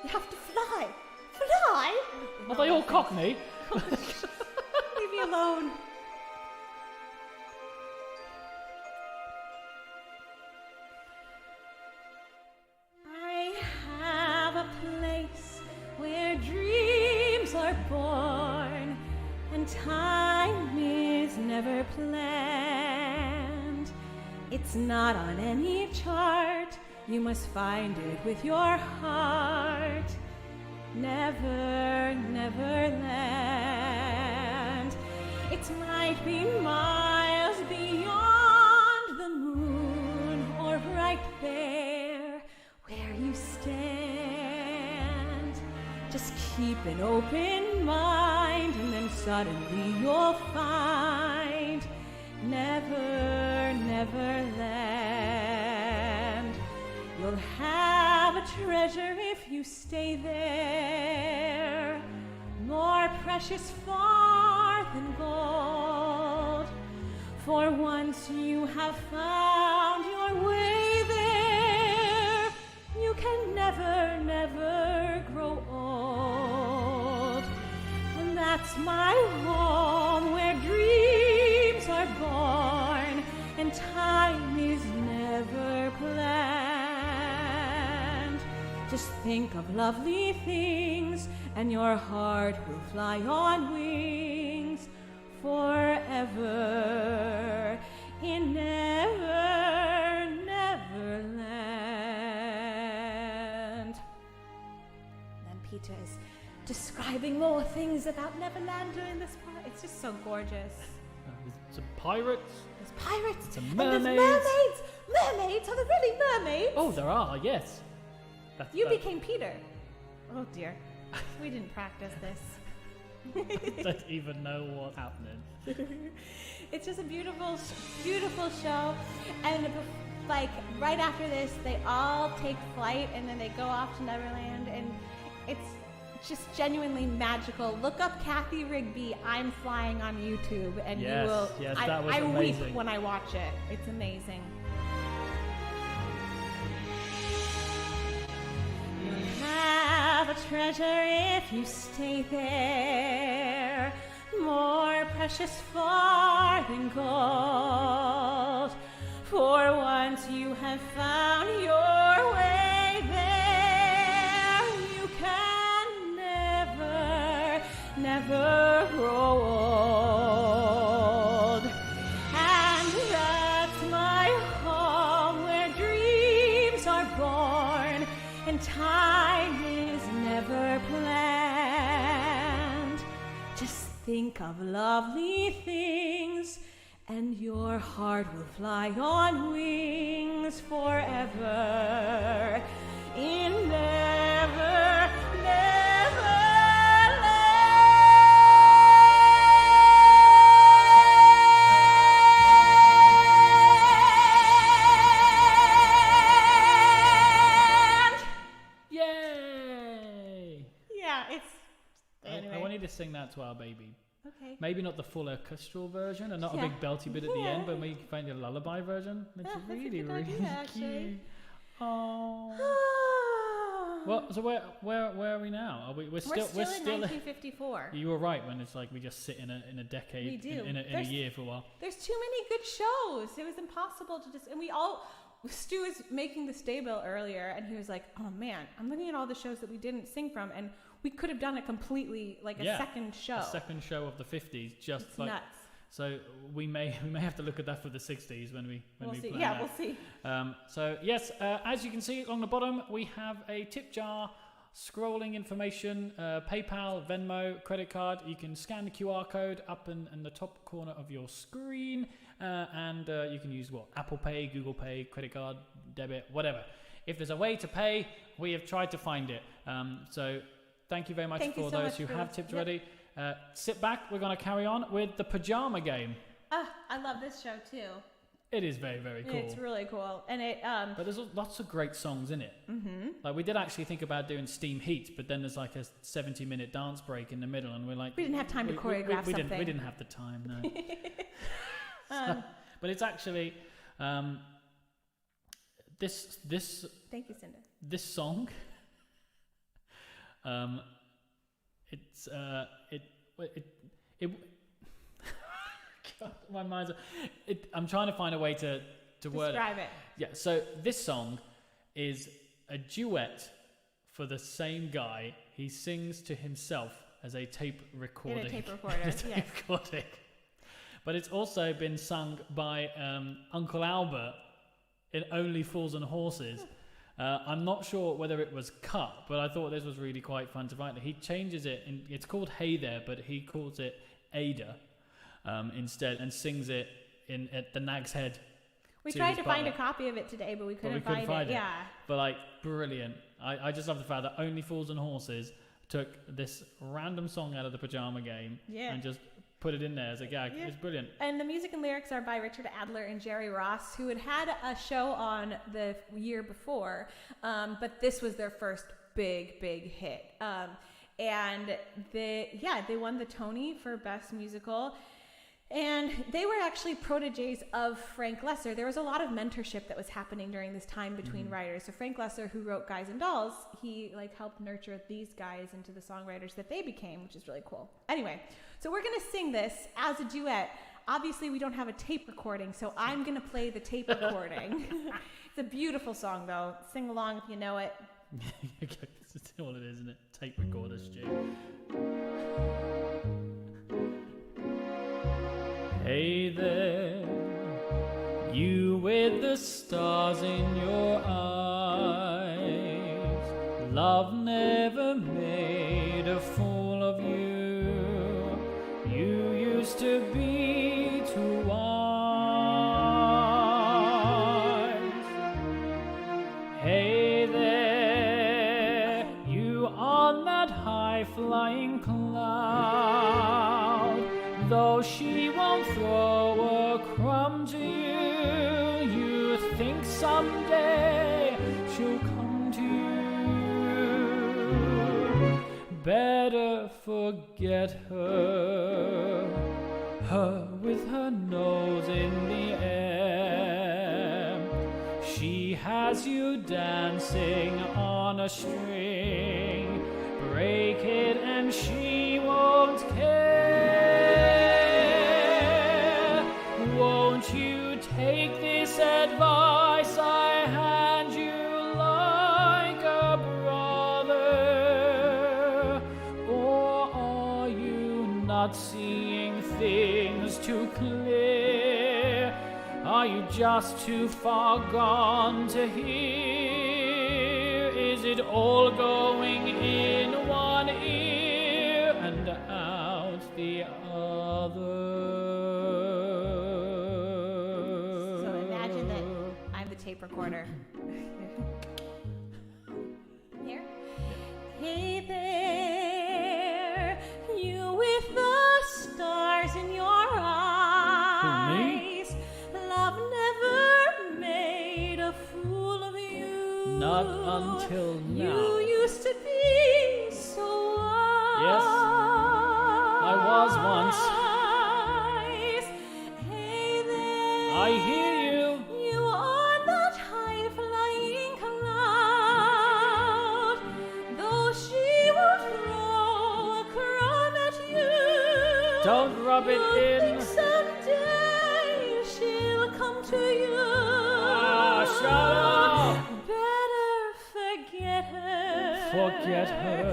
you have to fly." Fly? Are they all Cockney? Leave me alone. I have a place where dreams are born and time is never planned. It's not on any chart. You must find it with your heart. Never, Neverland. It might be miles beyond the moon or right there where you stand. Just keep an open mind and then suddenly you'll find Never, Neverland. You'll have a treasure if you stay there, more precious far than gold. For once you have found your way there, you can never, never grow old. And that's my home where dreams are born and time is never planned. Just think of lovely things and your heart will fly on wings forever in Never, Neverland. Then Peter is describing more things about Neverland during this part. It's just so gorgeous. There's some pirates. There's pirates. Some mermaids. And there's mermaids. Mermaids? Are there really mermaids? Oh, there are, yes. You became Peter. Oh dear. We didn't practice this. I don't even know what's happening. It's just a beautiful, beautiful show. And like right after this, they all take flight and then they go off to Neverland, and it's just genuinely magical. Look up Kathy Rigby, I'm Flying on YouTube, and you will. Yes, that was amazing. I weep when I watch it. It's amazing. Have a treasure if you stay there, more precious far than gold. For once you have found your way there, you can never, never grow old. And that's my home where dreams are born and time is never planned. Just think of lovely things and your heart will fly on wings forever in Never, need to sing that to our baby. Okay. Maybe not the full orchestral version and not a big belty bit at the end, but maybe find a lullaby version. It's really, really cute. Oh. Well, so where are we now? We're still in 1954. You were right when it's like we just sit in a decade, we do. in a year for a while. There's too many good shows. It was impossible to just, and Stu was making the stay bill earlier, and he was like, "Oh man, I'm looking at all the shows that we didn't sing from, and we could have done it completely like a second show. A second show of the 50s, just it's like nuts. So we may have to look at that for the 60s when we we'll see. plan Yeah, that. we'll see. So yes, as you can see along the bottom, we have a tip jar, scrolling information, PayPal, Venmo, credit card. You can scan the QR code up in the top corner of your screen, and you can use Apple Pay, Google Pay, credit card, debit, whatever. If there's a way to pay, we have tried to find it. So thank you very much for those who have tips ready. Sit back, we're going to carry on with the pajama game. I love this show too. It is very, very cool. It's really cool. And but there's lots of great songs in it. Mm-hmm. Like we did actually think about doing Steam Heat, but then there's like a 70-minute dance break in the middle, and we're like... We didn't have time to choreograph something. We didn't have the time, no. But it's actually... This... Thank you, Cinda. This song... God, my mind's... I'm trying to find a way to word it. Describe it. Yeah, so this song is a duet for the same guy. He sings to himself as a tape recording. In a tape recorder, yes. Recording. But it's also been sung by Uncle Albert in Only Fools and Horses. I'm not sure whether it was cut, but I thought this was really quite fun to write. He changes it, it's called Hey There, but he calls it Ada instead, and sings it at the Nag's Head. We tried to find a copy of it today, but we couldn't find it. Yeah. But like, brilliant. I just love the fact that Only Fools and Horses took this random song out of the pajama game and just put it in there as a gag. It's brilliant. And the music and lyrics are by Richard Adler and Jerry Ross, who had a show on the year before, but this was their first big hit. And they won the Tony for Best Musical. And they were actually proteges of Frank Loesser. There was a lot of mentorship that was happening during this time between writers. So Frank Loesser, who wrote Guys and Dolls, he helped nurture these guys into the songwriters that they became, which is really cool. Anyway, so we're going to sing this as a duet. Obviously, we don't have a tape recording, so I'm going to play the tape recording. It's a beautiful song, though. Sing along if you know it. Okay, this is all it is, isn't it? Tape recorder, Stu. Hey there, you with the stars in your eyes. Love never made a fool of you. You used to be too wise. Hey there, you on that high-flying cloud. Though she won't throw a crumb to you, you think someday she'll come to you. Better forget her, her with her nose in the air. She has you dancing on a string. Break it and she won't care. Won't you take this advice I hand you like a brother? Or are you not seeing things too clear? Are you just too far gone to hear? Is it all going in one ear and out the other? Tape recorder. Here. Hey there, you with the stars in your eyes. Love never made a fool of you. Not until now. You used to be so wise. Yes. was once. Hey there, I hear you. you are that high-flying cloud, though she will throw a crumb at you. Don't rub it You'll in. think someday she'll come to you. Ah, shut up. Better forget her. Forget her.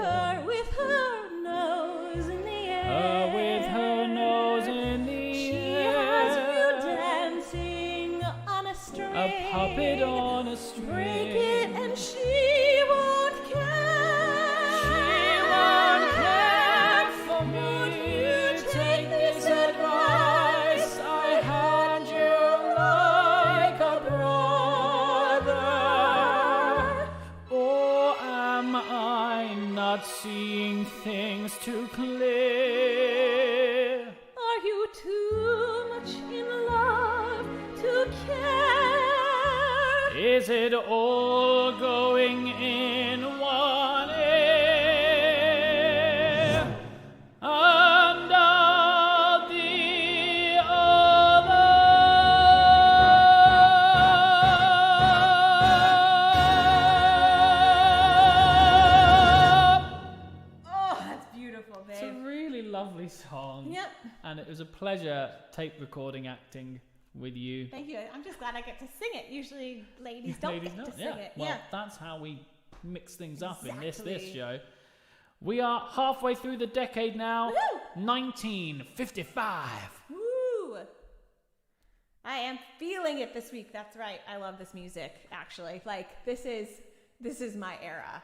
Her with her nose in the air. Her with her nose in the She air. has you dancing on a string. A puppet on a string. Break it and she won't care. She won't care for me. Won't you take this advice? I had you like a brother. Or am I not seeing things too clear? Are you too much in love to care? Is it all going in one ear and out the other? Oh, that's beautiful, It's a babe. really lovely song. Yep. And it was a pleasure tape recording acting with you. Thank you. I'm just glad I get to sing it. Usually ladies don't Ladies get know, to sing yeah. it. Well, Yeah. that's how we mix things up in this Exactly. show. We are halfway through the decade now. Woo! 1955. Woo! I am feeling it this week. That's right. I love this music, actually. Like, this is my era.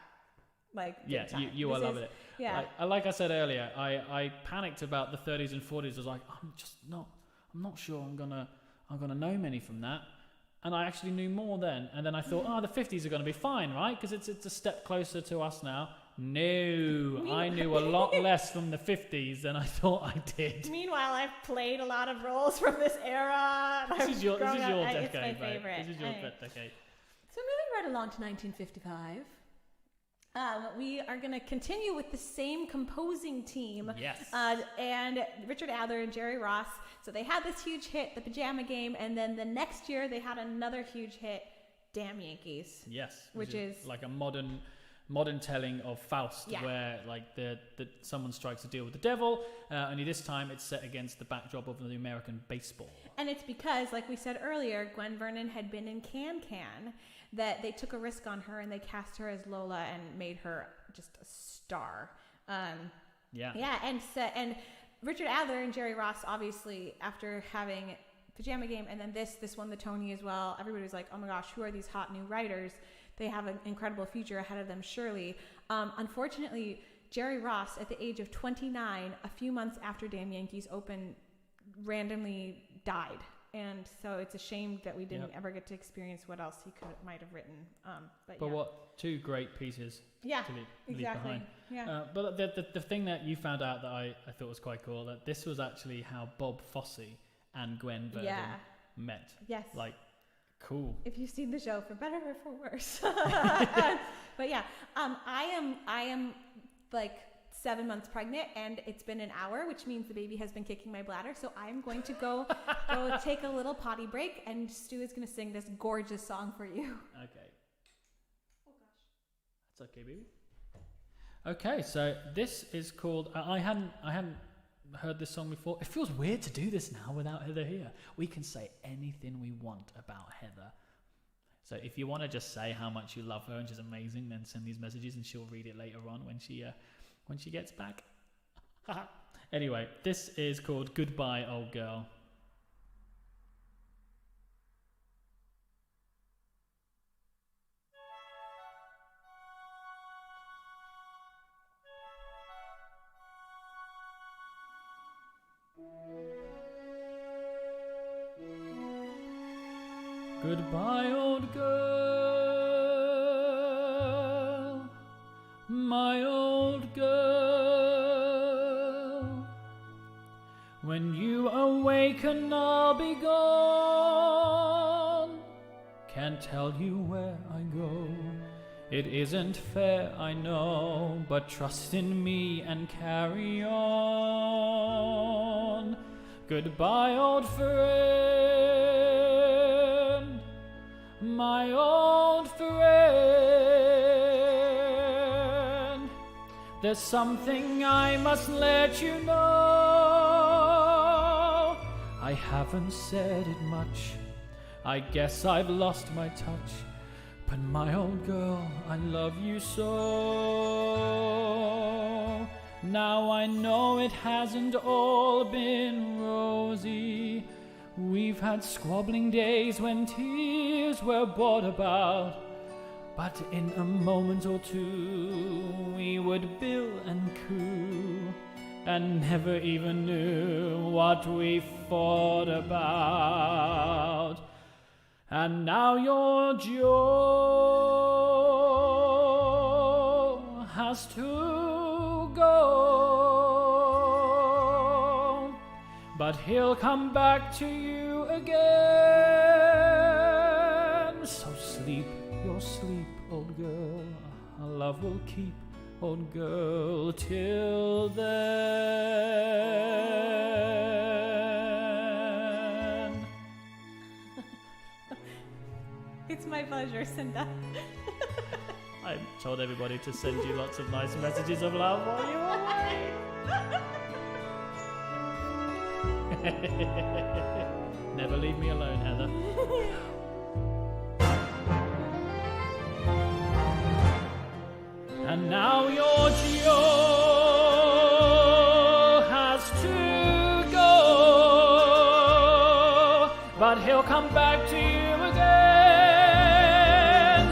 Like, big Yeah, time. you are This loving is- it. Yeah. Like I said earlier, I panicked about the 30s and 40s. I was like, I'm not sure I'm gonna know many from that. And I actually knew more then. And then I thought, the 50s are gonna be fine, right? Because it's a step closer to us now. No, I knew a lot less from the 50s than I thought I did. Meanwhile, I've played a lot of roles from this era. and This I've is your grown up- decade, It's my mate. favorite. This is your Anyway. decade. So moving right along to 1955, we are going to continue with the same composing team. Yes. And Richard Adler and Jerry Ross. So they had this huge hit, The Pajama Game, and then the next year they had another huge hit, Damn Yankees. Yes, Which is like a modern telling of Faust, Yeah. where like the someone strikes a deal with the devil. Only this time it's set against the backdrop of the American baseball. And it's because, like we said earlier, Gwen Vernon had been in Can that they took a risk on her and they cast her as Lola and made her just a star. Yeah. Yeah, and Richard Adler and Jerry Ross, obviously, after having Pajama Game and then this won the Tony as well, everybody was like, oh my gosh, who are these hot new writers? They have an incredible future ahead of them, surely. Unfortunately, Jerry Ross, at the age of 29, a few months after Damn Yankees opened, randomly died. And so it's a shame that we didn't ever get to experience what else he might have written. But yeah. What two great pieces Yeah, to leave exactly. behind. Yeah. But the thing that you found out that I thought was quite cool, that this was actually how Bob Fosse and Gwen Verdon met. Yes. Like, cool. If you've seen the show, for better or for worse. But yeah, I am like 7 months pregnant, and it's been an hour, which means the baby has been kicking my bladder. So I'm going to go take a little potty break, and Stu is going to sing this gorgeous song for you. Okay. Oh gosh. That's okay, baby. Okay, so this is called. I hadn't heard this song before. It feels weird to do this now without Heather here. We can say anything we want about Heather. So if you want to just say how much you love her and she's amazing, then send these messages and she'll read it later on when she gets back. Anyway, this is called Goodbye, Old Girl. Goodbye, old girl, my old girl. When you awaken, I'll be gone. Can't tell you where I go. It isn't fair, I know, but trust in me and carry on. Goodbye, old friend, my old friend. There's something I must let you know. I haven't said it much, I guess I've lost my touch. But my old girl, I love you so. Now I know it hasn't all been rosy. We've had squabbling days when tears were brought about. But in a moment or two, we would bill and coo, and never even knew what we fought about. And now your Joe has to go, but he'll come back to you again. So sleep your sleep, old girl, our love will keep, old girl, till then. It's my pleasure, Cinda. I told everybody to send you lots of nice messages of love while you were away. Never leave me alone, Heather. And now your Joe has to go, but he'll come back to you again.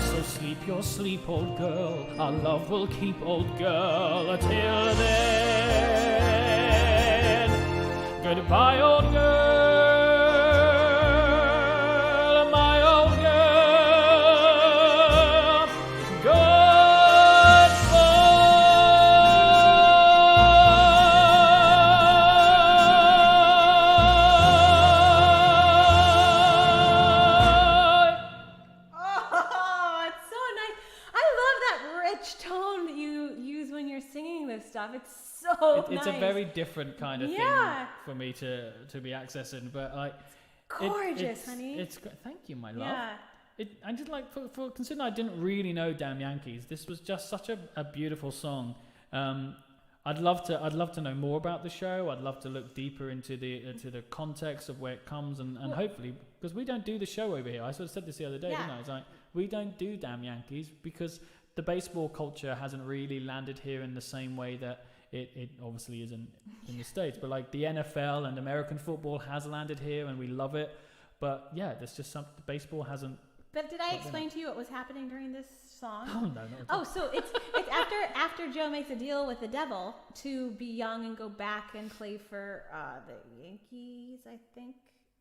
So sleep your sleep, old girl, our love will keep, old girl, till then. Goodbye, old girl, my old girl. It's so It's nice. a very different kind of Yeah. thing for me to be accessing, but like Gorgeous, honey. It's thank you, my love. Yeah. I just like for considering I didn't really know Damn Yankees. This was just such a beautiful song. I'd love to know more about the show. I'd love to look deeper into the context of where it comes and hopefully, because we don't do the show over here. I sort of said this the other day, didn't I? It's like we don't do Damn Yankees because the baseball culture hasn't really landed here in the same way that it obviously is in the States. But like the NFL and American football has landed here and we love it. But yeah, there's just baseball hasn't. But did I explain to you what was happening during this song? Oh no! So it's after Joe makes a deal with the devil to be young and go back and play for the Yankees, I think,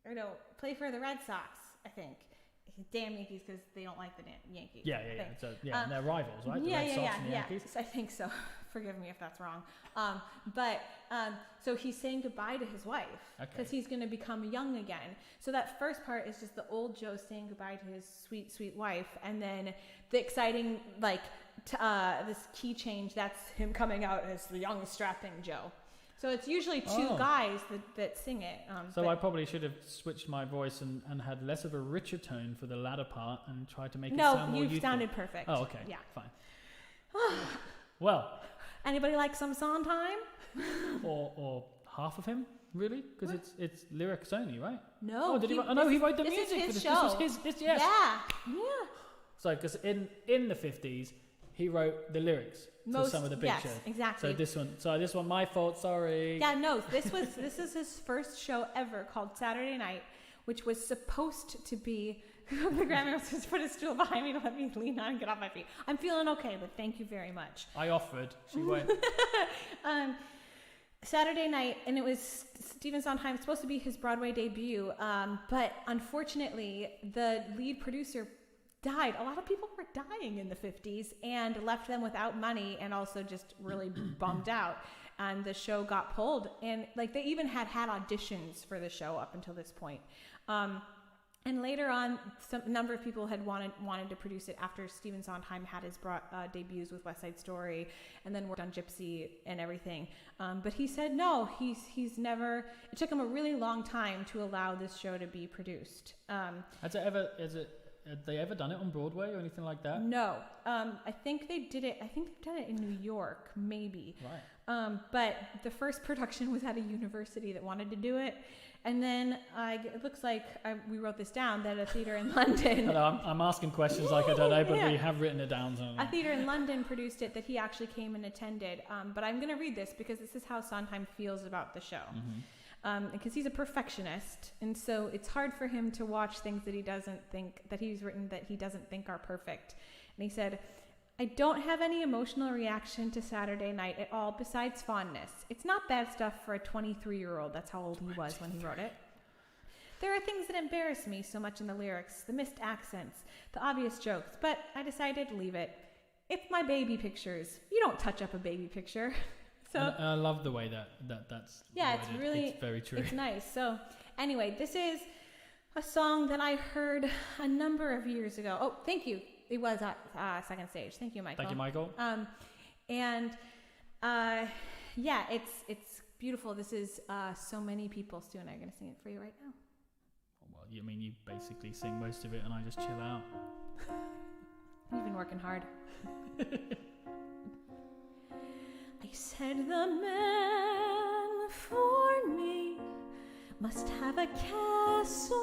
or no, play for the Red Sox, I think. Damn Yankees, because they don't like the Yankees. Yeah. So and they're rivals, right? The Red Sox and the Yankees. I think so. Forgive me if that's wrong. So he's saying goodbye to his wife because he's going to become young again. So that first part is just the old Joe saying goodbye to his sweet, sweet wife, and then the exciting this key change. That's him coming out as the young, strapping Joe. So it's usually two guys that sing it. I probably should have switched my voice and had less of a richer tone for the latter part and tried to make it sound more youthful. No, you sounded perfect. Oh, okay. Yeah. Fine. Well. Anybody like some Sondheim? or half of him, really? Because it's lyrics only, right? No. Oh, did he write? Oh, no, he wrote the music for this. Show. This was his. Yes. Yeah. So, because in the 50s, he wrote the lyrics to some of the big shows. Yes, exactly. So this one, my fault. Sorry. Yeah, no. This is his first show ever called Saturday Night, which was supposed to be. The grandma was put a stool behind me to let me lean on and get off my feet. I'm feeling okay, but thank you very much. I offered. She went. Saturday Night, and it was Stephen Sondheim, supposed to be his Broadway debut, but unfortunately, the lead producer died. A lot of people were dying in the 50s and left them without money and also just really bummed out. And the show got pulled. And like they even had auditions for the show up until this point. And later on, a number of people had wanted to produce it after Stephen Sondheim had his debuts with West Side Story, and then worked on Gypsy and everything. But he said no. He's never. It took him a really long time to allow this show to be produced. Have they ever done it on Broadway or anything like that? No. I think they did it. I think they've done it in New York, maybe. Right. But the first production was at a university that wanted to do it. And then it looks like we wrote this down, that a theater in London... Hello, I'm asking questions like I don't know, but we have written it down. So. A theater in London produced it that he actually came and attended. But I'm going to read this because this is how Sondheim feels about the show. Because he's a perfectionist, and so it's hard for him to watch things that he doesn't think, that he's written that he doesn't think are perfect. And he said, I don't have any emotional reaction to Saturday Night at all besides fondness. It's not bad stuff for a 23-year-old. That's how old he was when he wrote it. There are things that embarrass me so much in the lyrics, the missed accents, the obvious jokes, but I decided to leave it. It's my baby pictures. You don't touch up a baby picture. So and I love the way that's it's really, it's very true. It's nice. So anyway, this is a song that I heard a number of years ago. Oh, thank you. It was at Second Stage. Thank you, Michael. Thank you, Michael. Yeah, it's beautiful. This is So Many People. Stu and I are going to sing it for you right now. Well, you basically sing most of it and I just chill out. You've been working hard. I said the man for me must have a castle,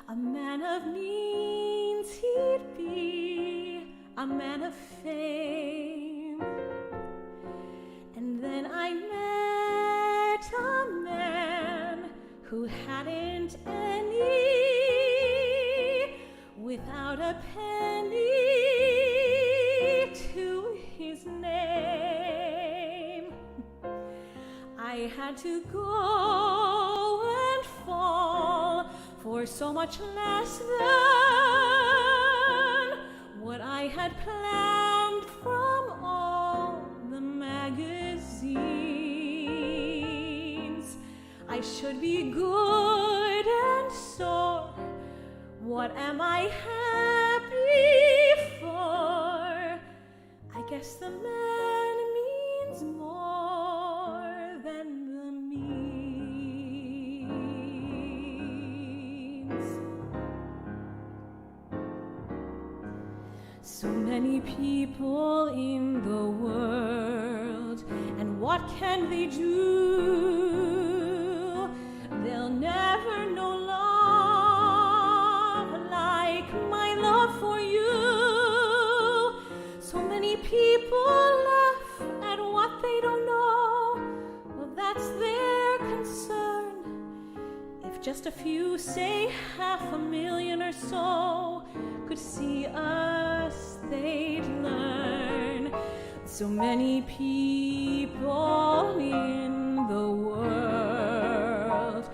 a man of means he'd be, a man of fame. And then I met a man who hadn't any, without a penny to his name. I had to go and fall for so much less than what I had planned from all the magazines. I should be good and sore. What am I happy for? I guess the man means more than the means. So many people in the world, and what can they do? They'll never know love like my love for you. So many people laugh at what they don't know. Well, that's their concern. If just a few, say 500,000 or so, could see us, they'd learn. So many people in the world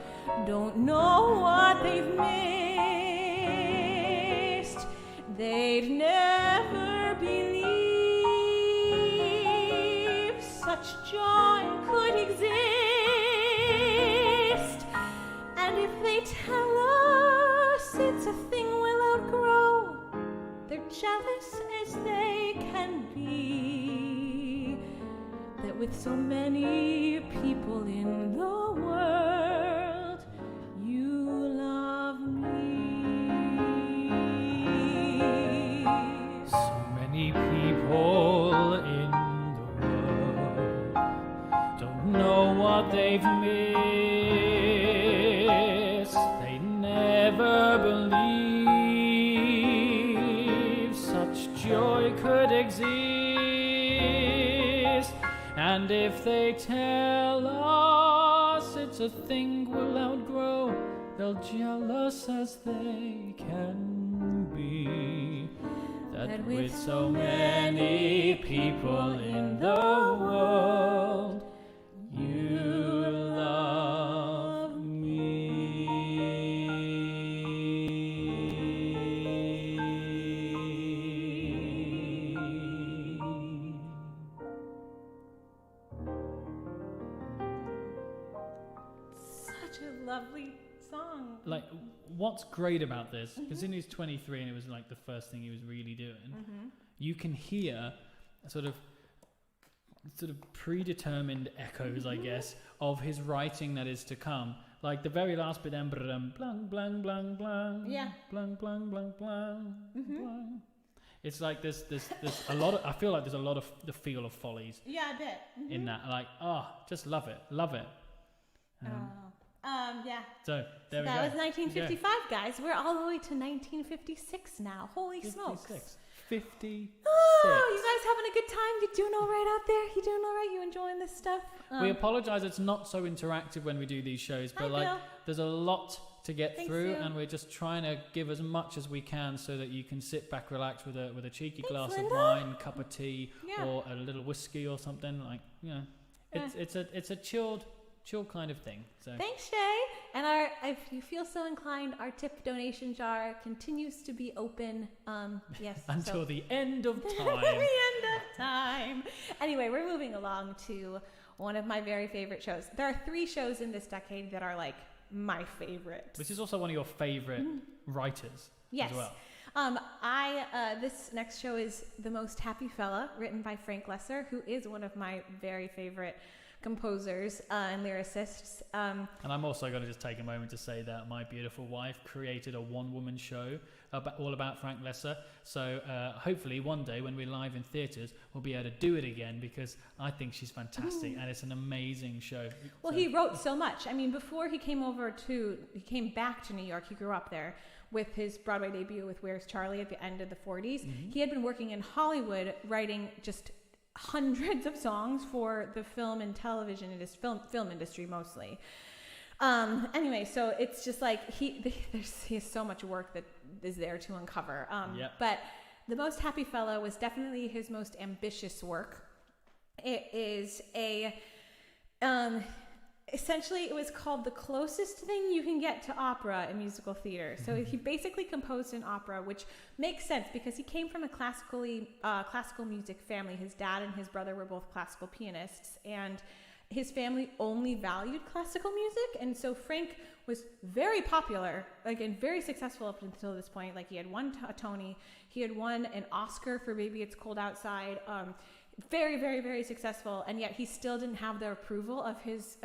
don't know what they've missed. They'd never believe such joy could exist. And if they tell us it's a thing we'll outgrow, they're jealous as they can be, that with so many people in the world, you love me. So many people in the world don't know what they've missed. They never believe such joy could exist. And if they tell us it's a thing we'll outgrow, they'll jealous as they can be, that with so many people in the world, you love me. Such a lovely song. Like, what's great about this, considering he's 23 and it was like the first thing he was really doing, you can hear sort of predetermined echoes, I guess, of his writing that is to come. Like the very last bit, then blang blang blang blang, Yeah. blang blang blang blang blang. It's like there's a lot of, I feel like there's a lot of the feel of Follies. Yeah, a bit. In that, like, just love it. Yeah. So there we go. That was 1955, guys. We're all the way to 1956 now. Holy smokes. 56. Oh, you guys having a good time? You doing all right out there? You doing all right? You enjoying this stuff? We apologise it's not so interactive when we do these shows, but there's a lot to get through, and we're just trying to give as much as we can so that you can sit back, relax with a cheeky glass of wine, cup of tea, or a little whiskey or something. Like, it's a chilled kind of thing. So thanks, Shay. And if you feel so inclined, our tip donation jar continues to be open. Yes, until the end of time. The end of time. Anyway, we're moving along to one of my very favorite shows. There are 3 shows in this decade that are like my favorite. Which is also one of your favorite writers as well. This next show is The Most Happy Fella, written by Frank Loesser, who is one of my very favorite composers and lyricists. And I'm also going to just take a moment to say that my beautiful wife created a one-woman show all about Frank Loesser. So hopefully one day when we're live in theatres, we'll be able to do it again, because I think she's fantastic and it's an amazing show. Well, he wrote so much. I mean, before he came back to New York, he grew up there with his Broadway debut with Where's Charlie at the end of the 40s. He had been working in Hollywood writing just hundreds of songs for the film and television film industry mostly. Anyway, so it's just like he has so much work that is there to uncover. But The Most Happy Fella was definitely his most ambitious work. It is essentially, it was called the closest thing you can get to opera in musical theater. So he basically composed an opera, which makes sense because he came from a classical music family. His dad and his brother were both classical pianists, and his family only valued classical music. And so Frank was very popular, and very successful up until this point. Like, he had won a Tony, he had won an Oscar for Baby It's Cold Outside. Very, very, very successful, and yet he still didn't have the approval of his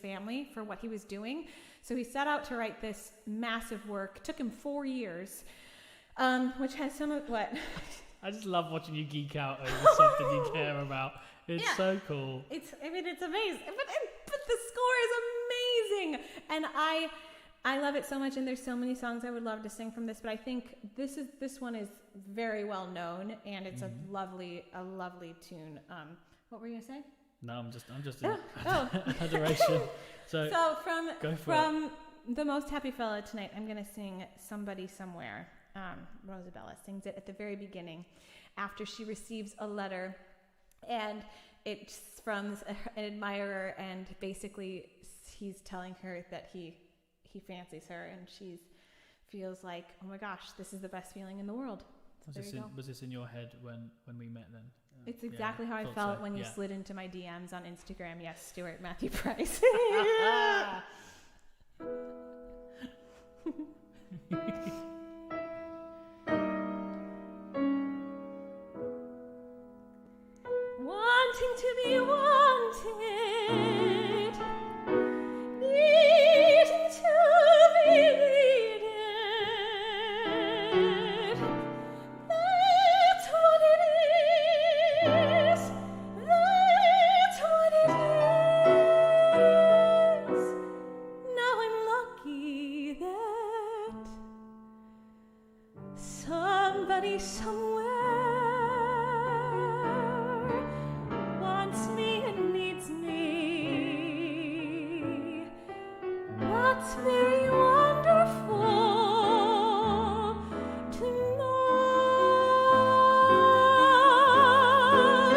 family for what he was doing. So he set out to write this massive work. It took him 4 years, which has some of what. I just love watching you geek out over something you care about. It's so cool. It's amazing, but the score is amazing, and I love it so much, and there's so many songs I would love to sing from this, but I think this one is very well known, and it's a lovely tune. What were you gonna say? No, I'm just in adoration. So from The Most Happy Fella tonight, I'm gonna sing Somebody Somewhere. Rosabella sings it at the very beginning, after she receives a letter, and it's from an admirer, and basically he's telling her that he fancies her, and she feels like, oh my gosh, this is the best feeling in the world. Was this in your head when we met then? It's exactly how I felt when you slid into my DMs on Instagram. Yes, Stuart Matthew Price. Wanting to be wanted, needing to be needed. That's what it is. That's what it is. Now I'm lucky that somebody somewhere wants me and needs me. That's very wonderful to know.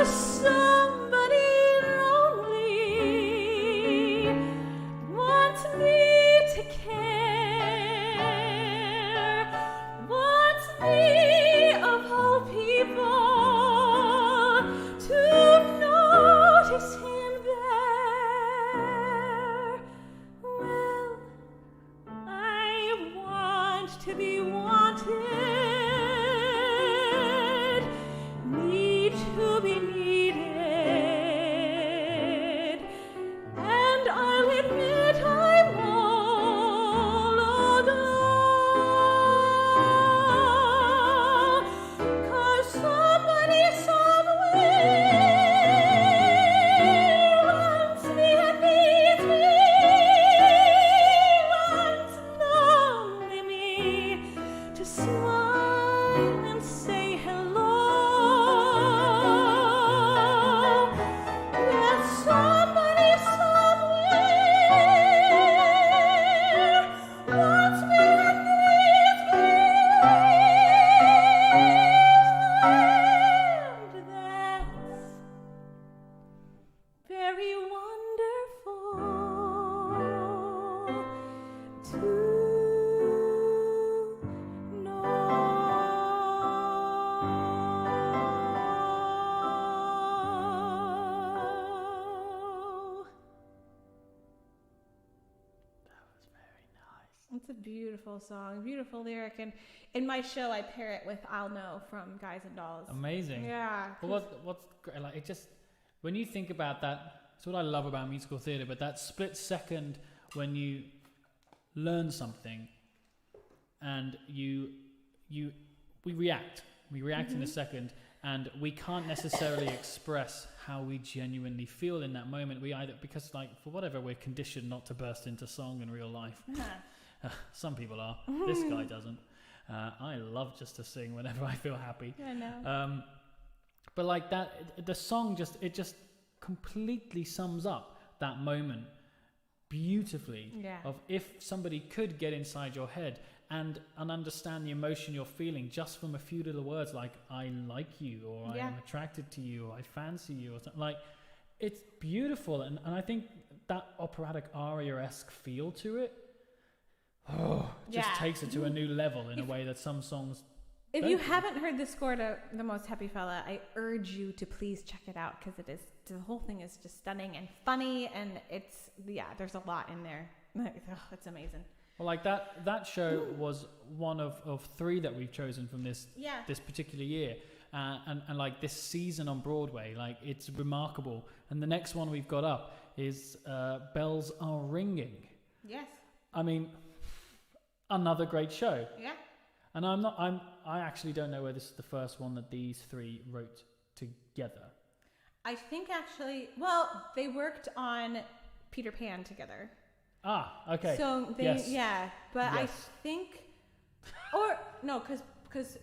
Somebody lonely wants me to care, wants me of all people to notice him there. Well, very wonderful to know. It's a beautiful song, beautiful lyric, and in my show I pair it with "I'll Know" from Guys and Dolls. Amazing. Yeah. Well, what's great, like, it just, when you think about that, it's what I love about musical theatre, but that split second when you learn something and we react in a second, and we can't necessarily express how we genuinely feel in that moment. We either, because like for whatever, we're conditioned not to burst into song in real life. Some people are. This guy doesn't. I love just to sing whenever I feel happy. I know. But like that, the song just completely sums up that moment beautifully. Yeah. Of if somebody could get inside your head and understand the emotion you're feeling just from a few little words like "I like you" or "I am attracted to you" or "I fancy you" or something, like, it's beautiful, and I think that operatic aria-esque feel to it just takes it to a new level in a way that some songs If you haven't heard the score to The Most Happy Fella, I urge you to please check it out, because the whole thing is just stunning and funny, and there's a lot in there. It's amazing. Well, like that show was one of three that we've chosen from this particular year, and like this season on Broadway, like, it's remarkable. And the next one we've got up is Bells Are Ringing. Yes. I mean, another great show. Yeah. And I actually don't know whether this is the first one that these three wrote together. I think actually, well, they worked on Peter Pan together. Ah, okay. So they, but I think, or no, because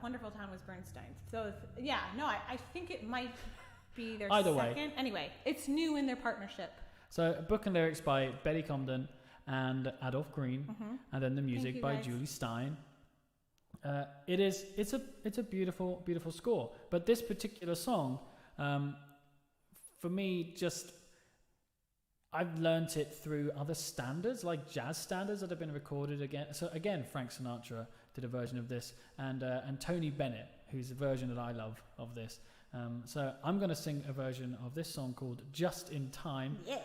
Wonderful Town was Bernstein. So I think it might be their Either second. way. Anyway, it's new in their partnership. So book and lyrics by Betty Comden and Adolph Green, and then the music by guys. Julie Stein. It's a beautiful, beautiful score. But this particular song, for me, I've learnt it through other standards, like jazz standards that have been recorded again. So again, Frank Sinatra did a version of this, and Tony Bennett, who's a version that I love of this. So I'm going to sing a version of this song called "Just in Time." Yes.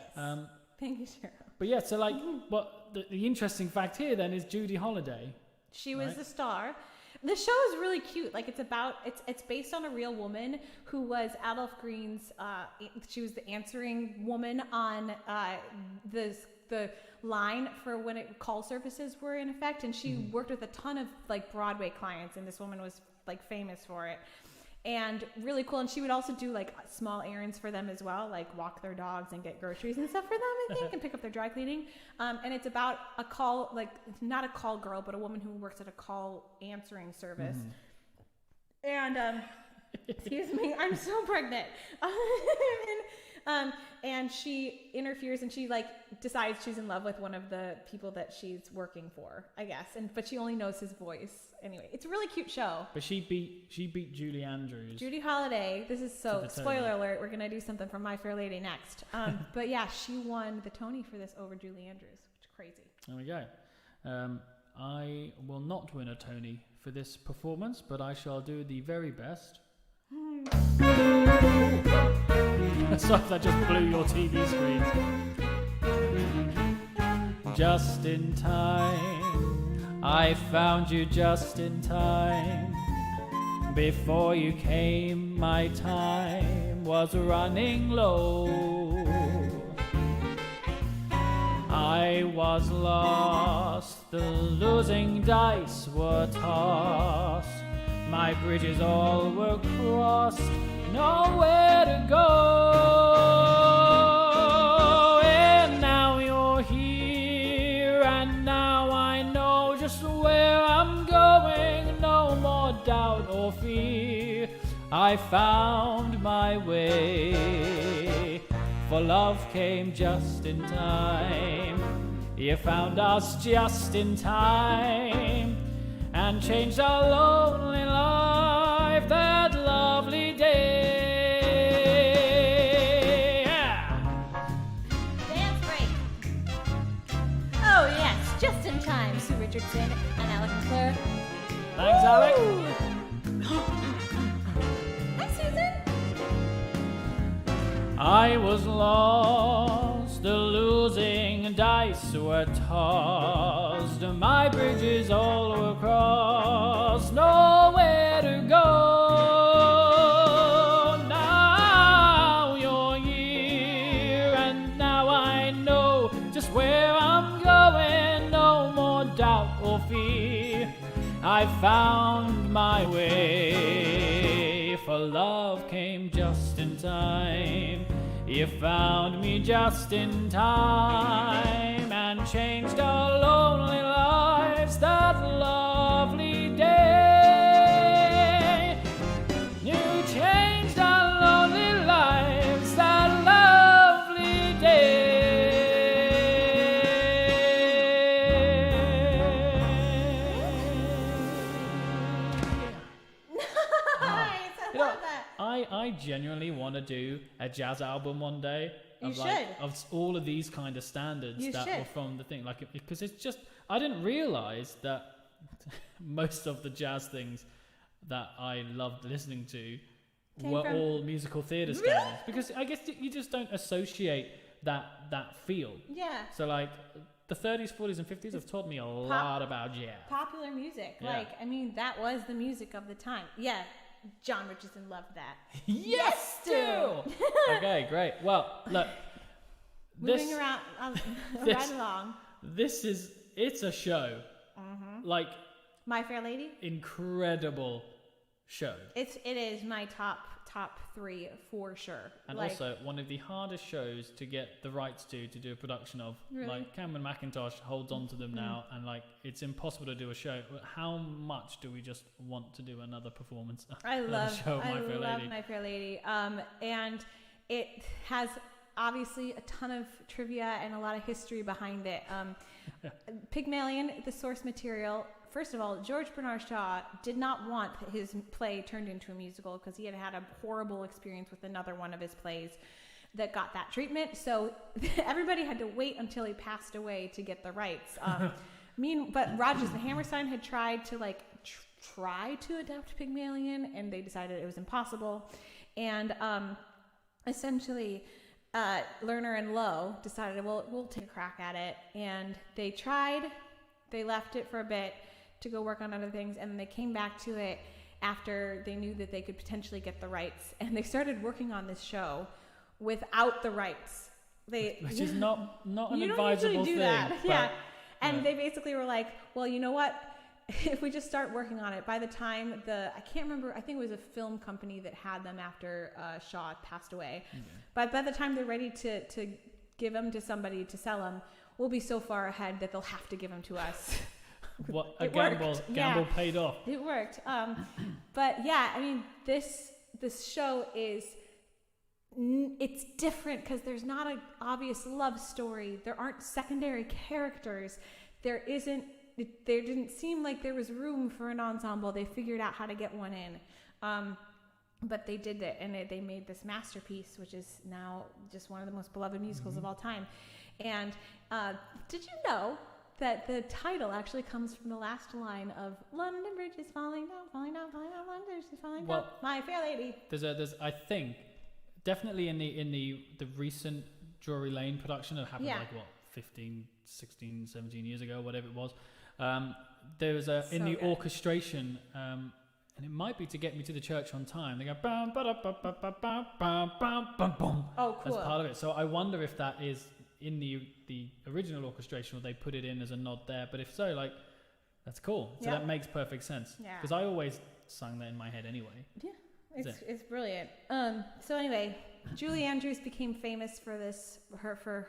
Thank you, Cheryl. But yeah, so like, what the interesting fact here then is Judy Holliday. She was the star. The show is really cute. Like, it's based on a real woman who was Adolph Green's. She was the answering woman on the line for when call services were in effect, and she worked with a ton of like Broadway clients, and this woman was like famous for it. And really cool. And she would also do like small errands for them as well, like walk their dogs and get groceries and stuff for them, I think, and pick up their dry cleaning. And it's about a call, like not a call girl, but a woman who works at a call answering service. And excuse me, I'm so pregnant. And she interferes, and she like decides she's in love with one of the people that she's working for, I guess. But she only knows his voice. Anyway, it's a really cute show. But she beat Julie Andrews. Judy Holliday. This is spoiler alert. We're gonna do something from My Fair Lady next. But yeah, she won the Tony for this over Julie Andrews, which is crazy. There we go. I will not win a Tony for this performance, but I shall do the very best. Sorry if that just blew your TV screen. Just in time, I found you just in time. Before you came, my time was running low. I was lost, the losing dice were tossed. My bridges all were crossed, nowhere to go. And now you're here, and now I know just where I'm going. No more doubt or fear, I found my way. For love came just in time. You found us just in time, and changed our lonely life that lovely day. Yeah. Sue Richardson, and Alec McClure. Thanks, Alec. Hi, Susan. I was lost, the losing dice were tossed, my bridges all were crossed, nowhere to go. Now you're here, and now I know just where I'm going, no more doubt or fear. I found my way, for love came just in time. You found me just in time and changed our lonely lives that lovely day. You changed our lonely lives that lovely Nice, I love that. I genuinely want to do a jazz album one day. You Of should. Of all of these kind of standards You that should. were from the thing. Like, because it's just, I didn't realize that most of the jazz things that I loved listening to were from- all musical theatre standards. Because I guess you just don't associate that feel. Yeah. So like, the 30s, 40s, and 50s have taught me a lot about jazz. Popular music. Yeah. Like, I mean, that was the music of the time. Yeah. John Richardson loved that. Yes, Stu! Okay, great. Well, look. Moving around, right along. It's a show. Like, My Fair Lady. incredible show. It is my top 3 for sure. And like, also one of the hardest shows to get the rights to do a production of. Really? Like, Cameron McIntosh holds on to them now, and like, it's impossible to do a show. How much do we just want to do another performance? I love show of My Fair love Lady? My Fair Lady. And it has obviously a ton of trivia and a lot of history behind it. Pygmalion, the source material. First of all, George Bernard Shaw did not want his play turned into a musical because he had had a horrible experience with another one of his plays that got that treatment. So everybody had to wait until he passed away to get the rights. But Rodgers Hammerstein had tried to try to adapt Pygmalion, and they decided it was impossible. And essentially, Lerner and Lowe decided, well, we'll take a crack at it. And they tried. They left it for a bit to go work on other things, and then they came back to it after they knew that they could potentially get the rights. And they started working on this show without the rights. Which is not an you don't advisable usually do thing. that. but- Yeah. And they basically were like, well, you know what? If we just start working on it, by the time I can't remember, I think it was a film company that had them after Shaw passed away. Okay. But by the time they're ready to give them to somebody to sell them, we'll be so far ahead that they'll have to give them to us. What a It gamble worked. paid off. It worked. But yeah, I mean, this show is, it's different because there's not an obvious love story. There aren't secondary characters. There didn't seem like there was room for an ensemble. They figured out how to get one in. But they did it, and they made this masterpiece, which is now just one of the most beloved musicals of all time. And did you know that the title actually comes from the last line of London Bridge is falling down, falling down, falling down, London Bridge is falling down, My Fair Lady. There's I think definitely in the recent Drury Lane production that happened 15, 16, 17 years ago, whatever it was. There was in the good orchestration, and it might be to get me to the church on time. They go bam ba da ba ba ba ba bam bam bam bam. Oh, cool. As part of it. So I wonder if that is in the original orchestration, or they put it in as a nod there. But if so, that's cool. So that makes perfect sense. Yeah. Because I always sung that in my head anyway. Yeah, it's brilliant. So anyway, Julie Andrews became famous for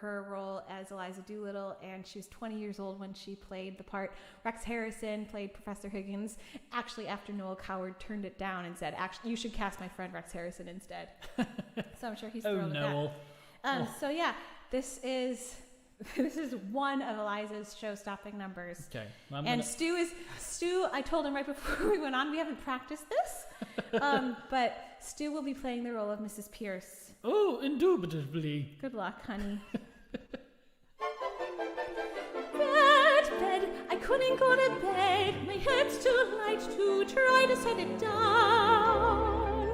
her role as Eliza Doolittle, and she was 20 years old when she played the part. Rex Harrison played Professor Higgins, actually after Noel Coward turned it down and said, actually, you should cast my friend Rex Harrison instead. So I'm sure he's thrilled with Noel. that. So yeah, this is one of Eliza's show-stopping numbers. Okay. And Stu, I told him right before we went on, we haven't practiced this, but Stu will be playing the role of Mrs. Pierce. Oh, indubitably. Good luck, honey. That bed, I couldn't couldn't go to bed. My head's too light to try to set it down.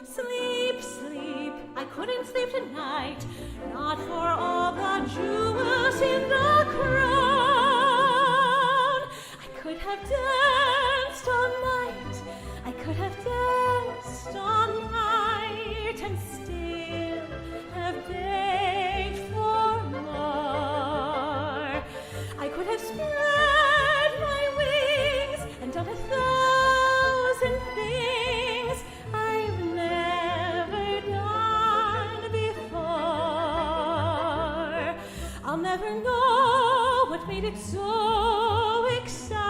Sleep, sleep, I couldn't sleep tonight, not for all the jewels in the crown. I could have danced all night, I could have danced all night, and still have begged for more. I could have spread my wings and done 1,000 things I've never done before. I'll never know what made it so exciting.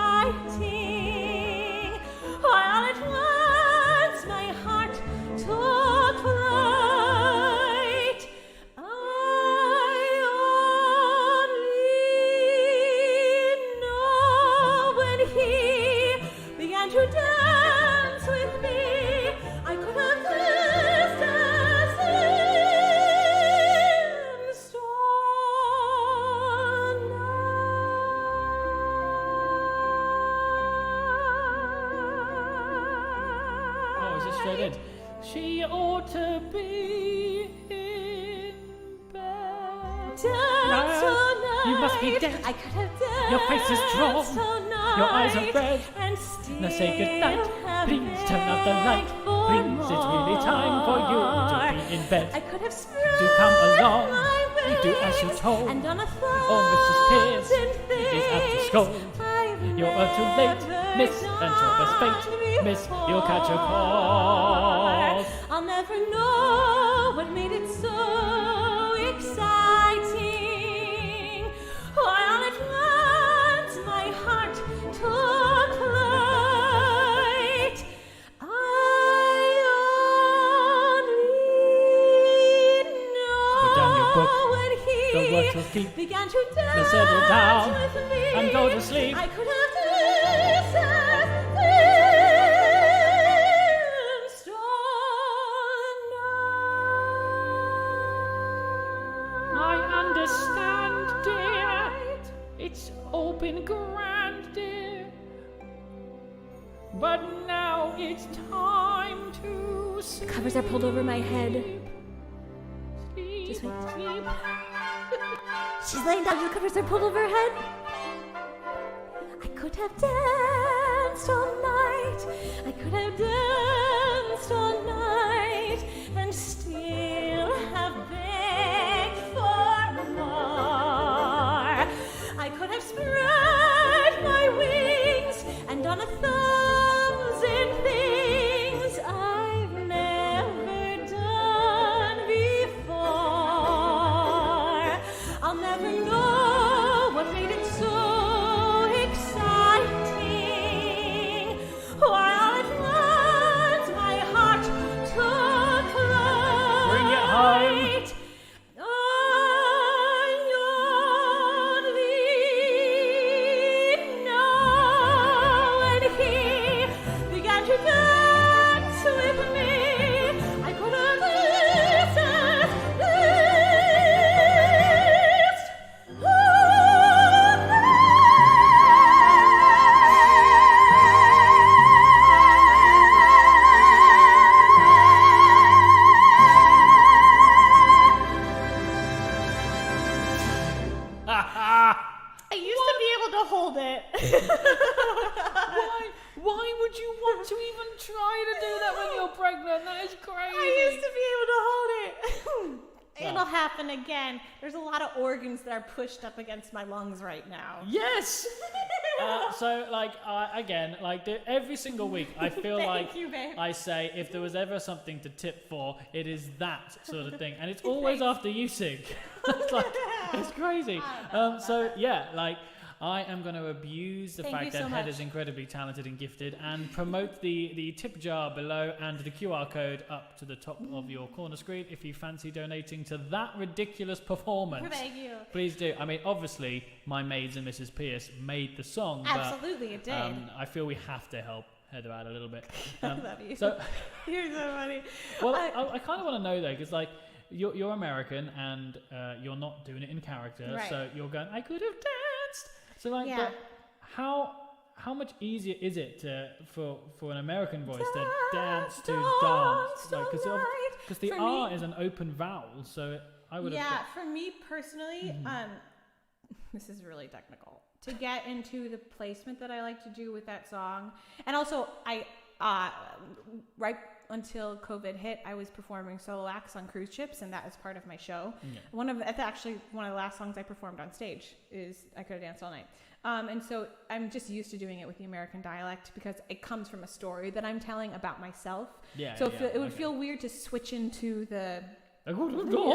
All at once my heart took flight. I only know when he began to dance with me, I could have danced as him all night. Oh, is it straight in? She ought to be in bed. Dance all night. You must be dead. I could have danced Your face is drawn. all night. Your eyes are red. And still Now say goodnight. have Please turn out the light. begged for Please, it's really time for you to more. be in bed. I could have spread Do come along. my Do as you wings told. and done 1,000 Oh, Mrs. Pierce is at the things scold. I've You're too late, never miss, and troubles fate. done Miss, you'll catch a before. cold. I'll never know what made it so exciting. All at once my heart took flight. I only know Put down your book. when he The words will keep. began to dance Now settle down with me, and go to sleep. I could have danced all I understand, dear. It's all been grand, dear. But now it's time to sleep. Covers are pulled over my head. Sleep, Just wait. sleep. She's laying down, the covers are pulled over her head. I could have danced all night. I could have danced all night and still have begged for more. I could have spread my wings and done 1,000 things I've never done before. I'll never know what made it so exciting. While at once my heart took flight. Bring it home. I only know when he began to dance with me, I could have I used to be able to hold it. Why would you want to even try to do that when you're pregnant? That is crazy. I used to be able to hold it. Yeah. It'll happen again. There's a lot of organs that are pushed up against my lungs right now. Yes. So, like, again, like every single week, I feel Thank like you, babe. I say, if there was ever something to tip for, it is that sort of thing, and it's always after you sing. It's like, it's crazy. So yeah, like, I am going to abuse the Thank fact you that so Head much. is incredibly talented and gifted, and promote the tip jar below and the QR code up to the top of your corner screen if you fancy donating to that ridiculous performance. Thank you. Please do. I mean, obviously, my maids and Mrs. Pierce made the song, Absolutely, it did. but I feel we have to help Heather out a little bit. I love you. So, You're so funny. well, I kind of want to know though, because like you're American and you're not doing it in character, Right. so you're going, I could have danced. So like, Yeah. but how much easier is it for an American voice to dance to dance? Like, because the For R me- is an open vowel, so I would have. Yeah, for me personally, this is really technical. To get into the placement that I like to do with that song, and also I right until COVID hit, I was performing solo acts on cruise ships, and that was part of my show. Yeah. One of the last songs I performed on stage is "I Could Have Danced All Night," and so I'm just used to doing it with the American dialect because it comes from a story that I'm telling about myself. Yeah. So it would feel weird to switch into the I could have dance all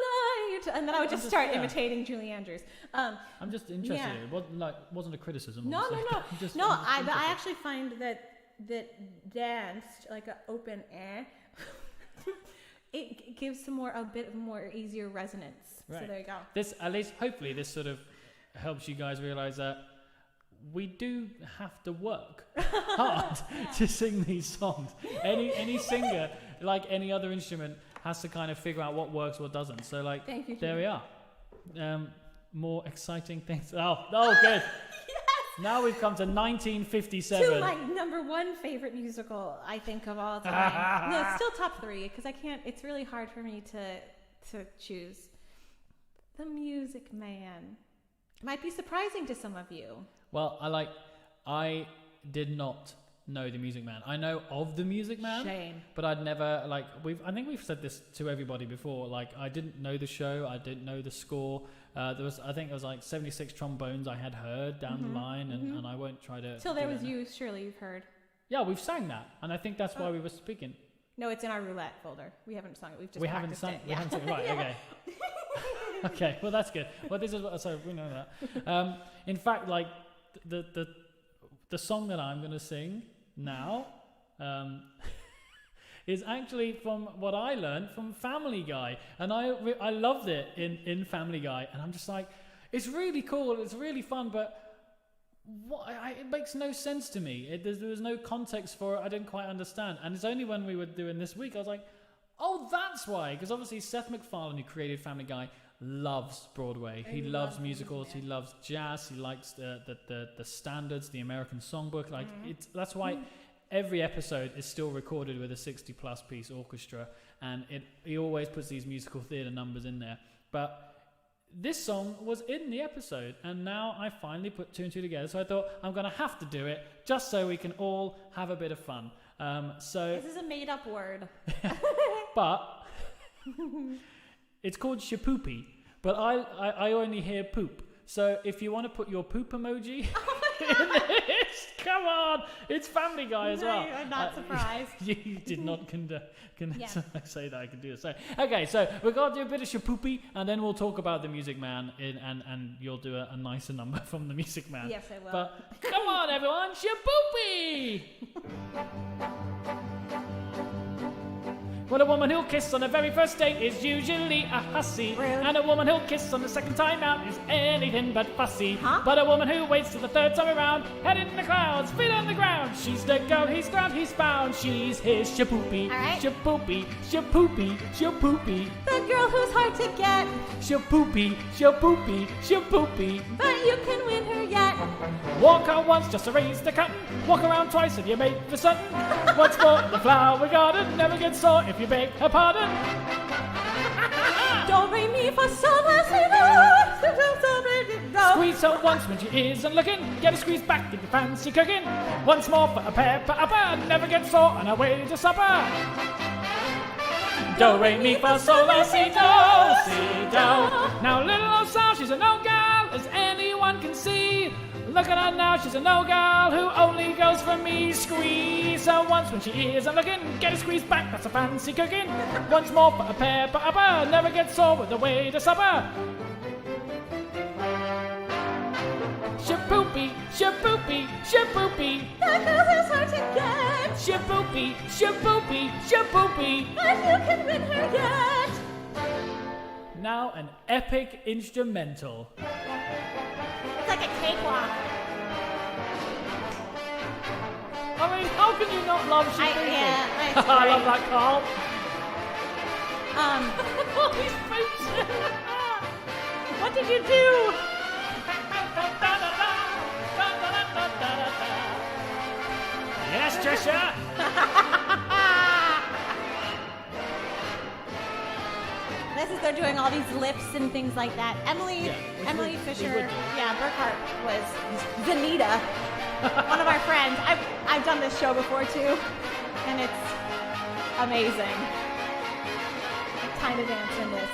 night, and then I would just start yeah. imitating Julie Andrews. I'm just interested. Yeah. It wasn't a criticism. No. Just, No, I'm I actually find that danced like an open air, it gives a bit more easier resonance. Right. So there you go. This, at least, hopefully, this sort of helps you guys realize that we do have to work hard to sing these songs. Any singer, like any other instrument, has to kind of figure out what works, what doesn't. So, like, Thank you, there Jimmy. we are. More exciting things. Oh, good. Now we've come to 1957. To my number one favorite musical, I think, of all time. No, it's still top 3 because I can't. It's really hard for me to choose. The Music Man might be surprising to some of you. Well, I did not know the Music Man. I know of the Music Man. Shame. But I'd never I think we've said this to everybody before. Like, I didn't know the show. I didn't know the score. I think it was like 76 trombones I had heard down the line, and I won't try to. Till There do Was that now. You, surely you've heard. Yeah, we've sang that, and I think that's why we were speaking. No, it's in our Roulette folder. We haven't sung it. We've just We haven't practiced sung. it. We haven't sung. Right. Okay. Okay. Well, that's good. Well, this is what. So we know that. In fact, like the song that I'm going to sing now is actually from what I learned from Family Guy, and I loved it in Family Guy, and I'm just like, it's really cool, it's really fun, but it makes no sense to me. There was no context for it. I didn't quite understand, and it's only when we were doing this week I was like, oh, that's why, because obviously Seth MacFarlane, who created Family Guy, loves Broadway. He loves musicals. He loves jazz. He likes the standards, the American songbook. Like that's why every episode is still recorded with a 60-plus piece orchestra, and he always puts these musical theatre numbers in there. But this song was in the episode, and now I finally put 2 and 2 together. So I thought I'm going to have to do it just so we can all have a bit of fun. So This is a made-up word. but it's called shapoopy, but I only hear poop. So if you want to put your poop emoji in this, come on, it's Family Guy as well. I'm not surprised. You did not Yeah. say that I can do it. So okay, so we're gonna do a bit of shapoopy, and then we'll talk about the Music Man, and you'll do a nicer number from the Music Man. Yes, I will. But come on, everyone, shapoopy! Well, a woman who'll kiss on the very first date is usually a hussy. Rude. And a woman who'll kiss on the second time out is anything but fussy. Huh? But a woman who waits till the third time around, head in the clouds, feet on the ground. She's the girl he's glad he's found. She's his shapoopy. All right. Shapoopy, shapoopy, shapoopy. The girl who's hard to get, Shapoopy, shapoopy, shapoopy. but you can win her yet. Walk out once just to raise the curtain. Walk around twice if you make the sun. What's for the flower garden never gets sore if you beg her pardon. Do re mi fa sol la si do. Squeeze her once when she isn't looking. Get a squeeze back if you fancy cooking. Once more for a pepper upper. Never gets sore on her way to supper. Do re mi fa sol la si do. Now little old Sal, she's a no gal, as anyone can see. Look at her now, she's a no gal who only goes for me. Squeeze her once when she isn't looking. Get a squeeze back, that's a fancy cooking. Once more for a pepper upper. Never gets sore with the way to supper. Shapoopy, shapoopy, shapoopy. The girl who's hard to get, Shapoopy, shapoopy, shapoopy. but you can win her yet. Now an epic instrumental. It's like a cakewalk. I mean, how can you not love shapoopy? Yeah, I love that, Carl. Um, All these boots. what did you do? Patricia. This is they're doing all these lifts and things like that. Emily Fisher, Burkhart was Zanita, one of our friends. I've done this show before too, and it's amazing. I kind of dance in this.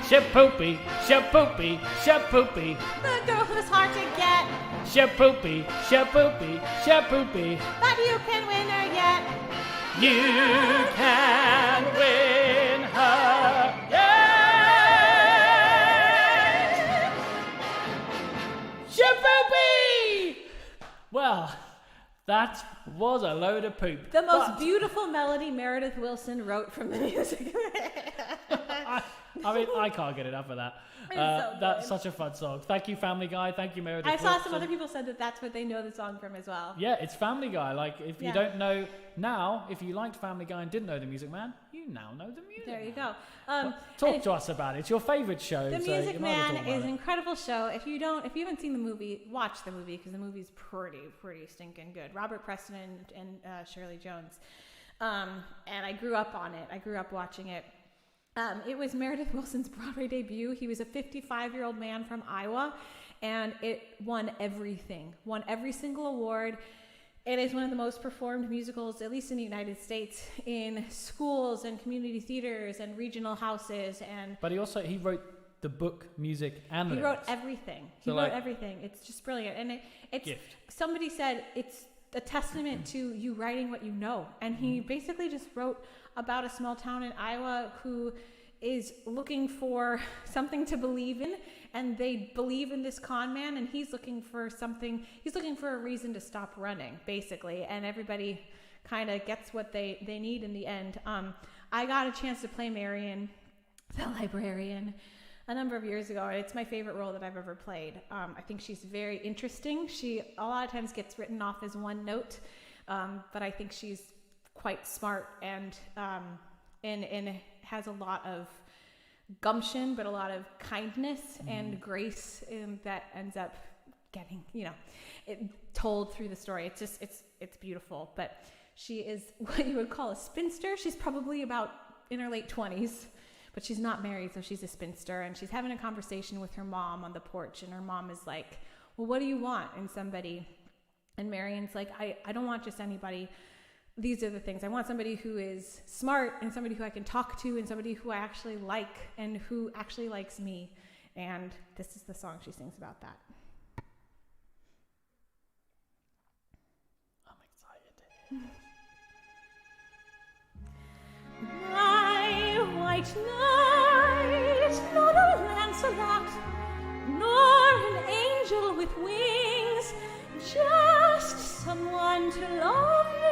Shapoopy, shapoopy, shapoopy. The girl who's hard to get. Shapoopy, shapoopy, shapoopy. But you can win her yet. You can win her yet. Shapoopy! Well, that was a load of poop. The most beautiful melody Meredith Willson wrote from the music. I mean, I can't get enough of that. That's such a fun song. Thank you, Family Guy. Thank you, Meredith I saw Wilson. some other people said that that's what they know the song from as well. Yeah, it's Family Guy. Like, if you don't know now, if you liked Family Guy and didn't know The Music Man, you now know The Music Man. There you go. Talk to us about it. It's your favorite show. The Music Man is an incredible show. If you haven't seen the movie, watch the movie because the movie's pretty stinking good. Robert Preston and Shirley Jones. And I grew up on it. I grew up watching it. It was Meredith Willson's Broadway debut. He was a 55-year-old man from Iowa, and it won everything. Won every single award. It is one of the most performed musicals, at least in the United States, in schools and community theaters and regional houses. But he wrote the book, music, and the lyrics. He wrote everything. He wrote everything. It's just brilliant. And it's gift. Somebody said it's a testament to you writing what you know. And he basically just wrote about a small town in Iowa who is looking for something to believe in, and they believe in this con man, and he's looking for a reason to stop running, basically, and everybody kind of gets what they need in the end. I got a chance to play Marion, the librarian, a number of years ago, and it's my favorite role that I've ever played. I think she's very interesting. She a lot of times gets written off as one note, but I think she's quite smart and has a lot of gumption, but a lot of kindness and grace that ends up getting, told through the story. It's just, it's beautiful. But she is what you would call a spinster. She's probably about in her late 20s, but she's not married, so she's a spinster. And she's having a conversation with her mom on the porch, and her mom is like, well, what do you want in somebody? And Marion's like, I don't want just anybody. These are the things. I want somebody who is smart and somebody who I can talk to and somebody who I actually like and who actually likes me. And this is the song she sings about that. I'm excited. My white knight, not a Lancelot, nor an angel with wings, just someone to love me,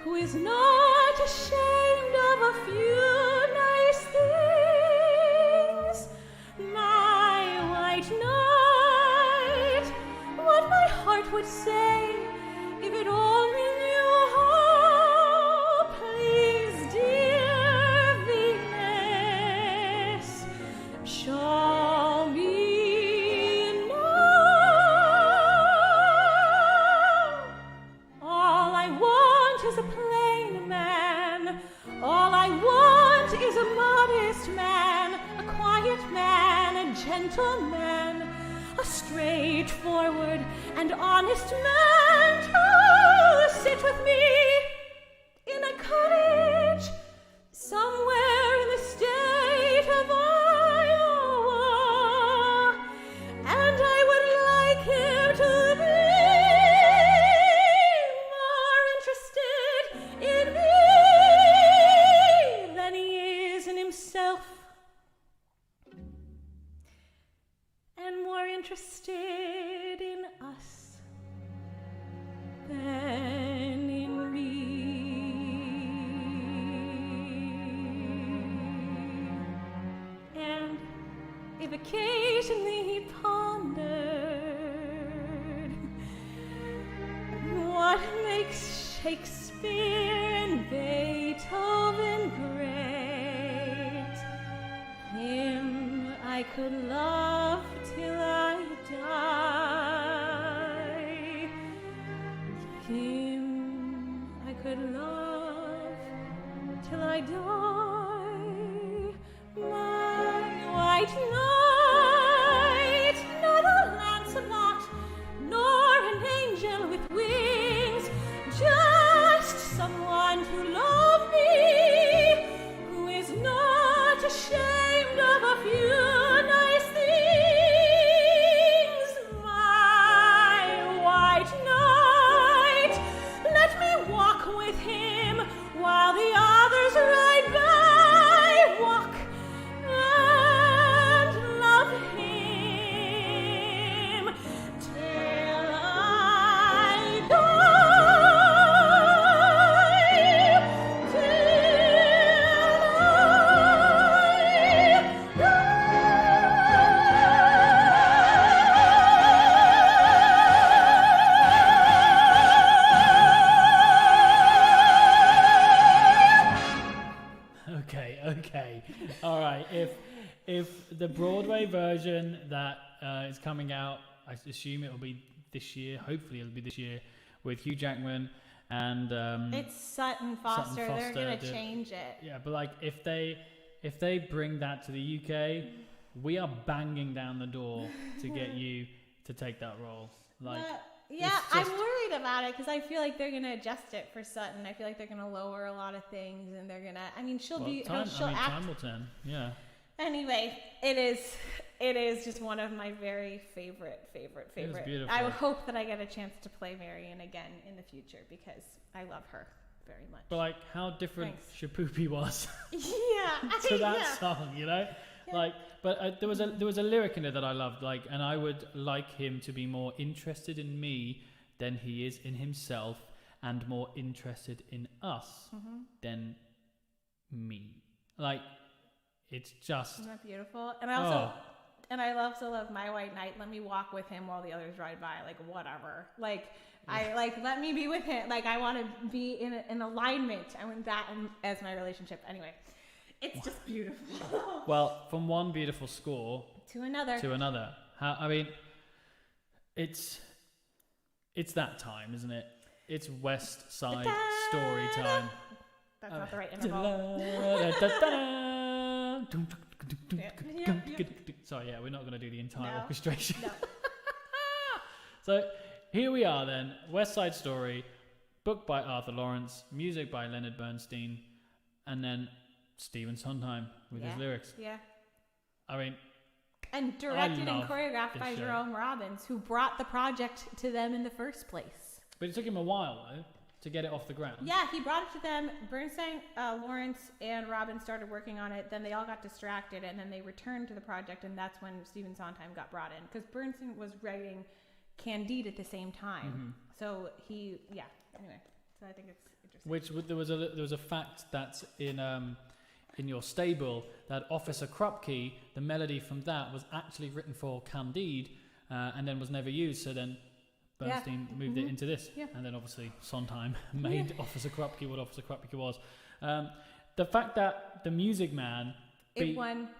who is not ashamed of a few nice things. My white knight, what my heart would say if it only knew how. Please, dear Venus, show me is a plain man. All I want is a modest man, a quiet man, a gentleman, a straightforward and honest man to sit with me in a cottage somewhere in the state of Iowa, and I would like him to be interested in us than in me. And if occasionally he pondered what makes Shakespeare and Beethoven great, him I could love till I die. white knight, not a Lancelot, nor an angel with wings, just someone to love me, who is not ashamed of a few nice things. My white knight, let me walk with him while the others ride by. Walk and love him till I die. Till I Okay. All right. If the Broadway version that is coming out, I assume it will be this year. Hopefully, it'll be this year with Hugh Jackman and It's Sutton Foster. They're gonna change it. Yeah, but like if they bring that to the UK, we are banging down the door to get you to take that role. Like. Yeah, I'm worried about it because I feel like they're gonna adjust it for Sutton. I feel like they're gonna lower a lot of things, and they're gonna. I mean, she'll act. Time will turn. Yeah. Anyway, it is just one of my very favorite. It was beautiful. I hope that I get a chance to play Marion again in the future because I love her very much. But like, how different Shapoopy was Yeah. to that song, you know? Yeah. Like, but there was a lyric in it that I loved, like, and I would like him to be more interested in me than he is in himself, and more interested in us than me. Like, it's just. Isn't that beautiful? And I also, and I also love My White Knight. Let me walk with him while the others ride by. Like, whatever. Like, let me be with him. Like, I want to be in alignment. I want that as my relationship. Anyway. It's just beautiful. Well, from one beautiful score to another. I mean, it's that time, isn't it? It's West Side Story time. That's not the right interval. Sorry, yeah, we're not going to do the entire orchestration. No. So here we are then. West Side Story, book by Arthur Lawrence, music by Leonard Bernstein, and then Stephen Sondheim with his lyrics. Yeah. I mean, and directed and choreographed by Jerome Robbins, who brought the project to them in the first place. But it took him a while, though, to get it off the ground. Yeah, he brought it to them. Bernstein, Lawrence, and Robbins started working on it. Then they all got distracted, and then they returned to the project, and that's when Stephen Sondheim got brought in. Because Bernstein was writing Candide at the same time. So anyway. So I think it's interesting. Which there was a fact that's in your stable, that Officer Krupke, the melody from that was actually written for Candide and then was never used. So then Bernstein moved it into this. Yeah. And then obviously Sondheim made Officer Krupke what Officer Krupke was. The fact that the Music Man won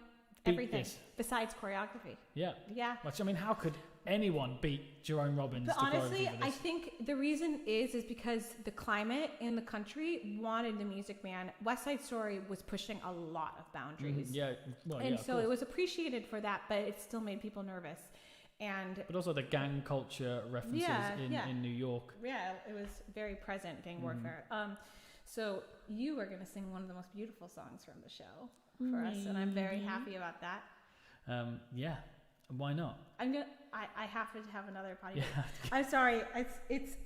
everything besides choreography. Yeah. Yeah. Which, I mean, how could anyone beat Jerome Robbins? But honestly, I think the reason is because the climate in the country wanted the Music Man. West Side Story was pushing a lot of boundaries. So it was appreciated for that, but it still made people nervous. But also the gang culture references in New York. Yeah, it was very present, gang warfare. So you are going to sing one of the most beautiful songs from the show for us, and I'm very happy about that. Yeah, why not? I have to have another potty. Yeah. I'm sorry. It's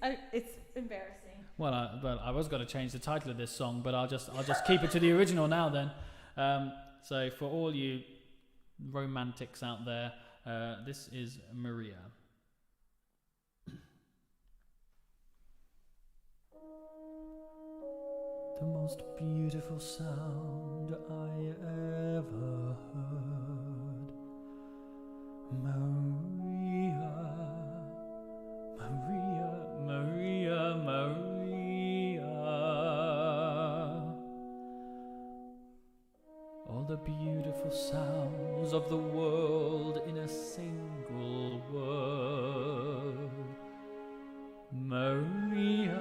embarrassing. Well, I was going to change the title of this song, but I'll just keep it to the original now then. So for all you romantics out there, this is Maria. The most beautiful sound I ever heard. Maria, Maria, Maria, Maria. All the beautiful sounds of the world in a single word. Maria,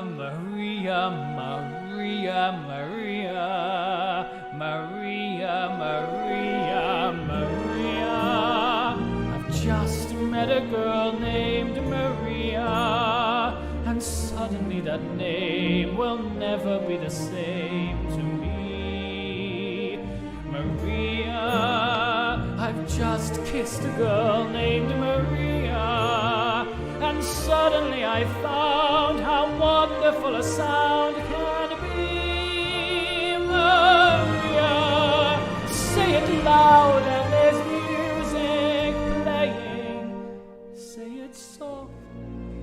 Maria, Maria, Maria, Maria, Maria, that name will never be the same to me. Maria, I've just kissed a girl named Maria, and suddenly I found how wonderful a sound can be. Maria, say it loud and there's music playing. Say it soft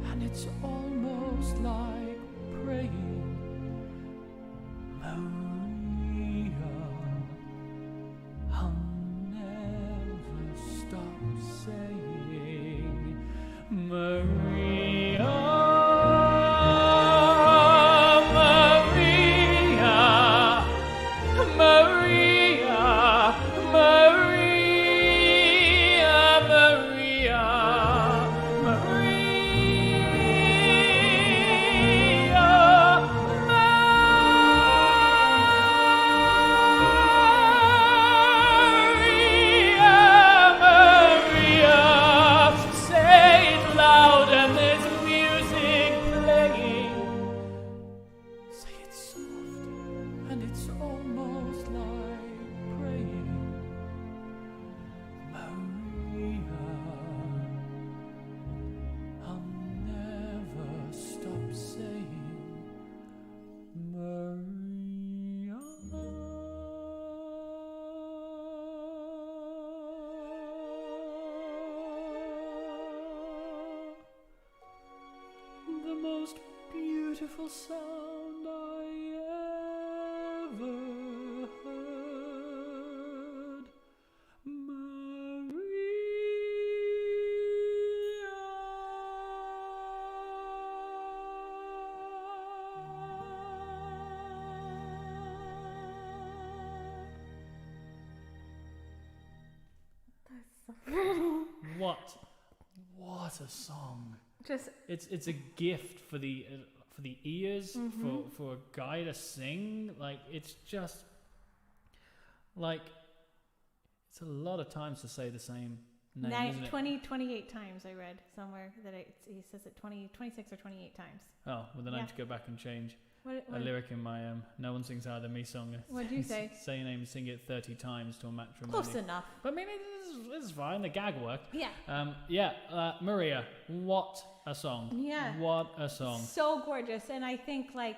and it's almost like praying. Maria, I'll never stop saying Maria, Maria, Maria, Maria, Maria, Maria, say it loud and there's music playing. Say it soft and it's almost like praying. Maria, I'll never stop saying Maria. The most beautiful sound I ever heard. What a song! Just It's a gift for the ears, for a guy to sing. Like, it's just like, it's a lot of times to say the same name, isn't it? 28 times I read somewhere that he says it 26 or 28 times. Oh, well then I have to go back and change What a lyric in my No One Sings Higher Than Me song. What'd you say? Say your name, sing it 30 times to a matrimony. Close enough. But maybe this is fine. The gag worked. Yeah. Maria, what a song. Yeah. What a song. So gorgeous. And I think like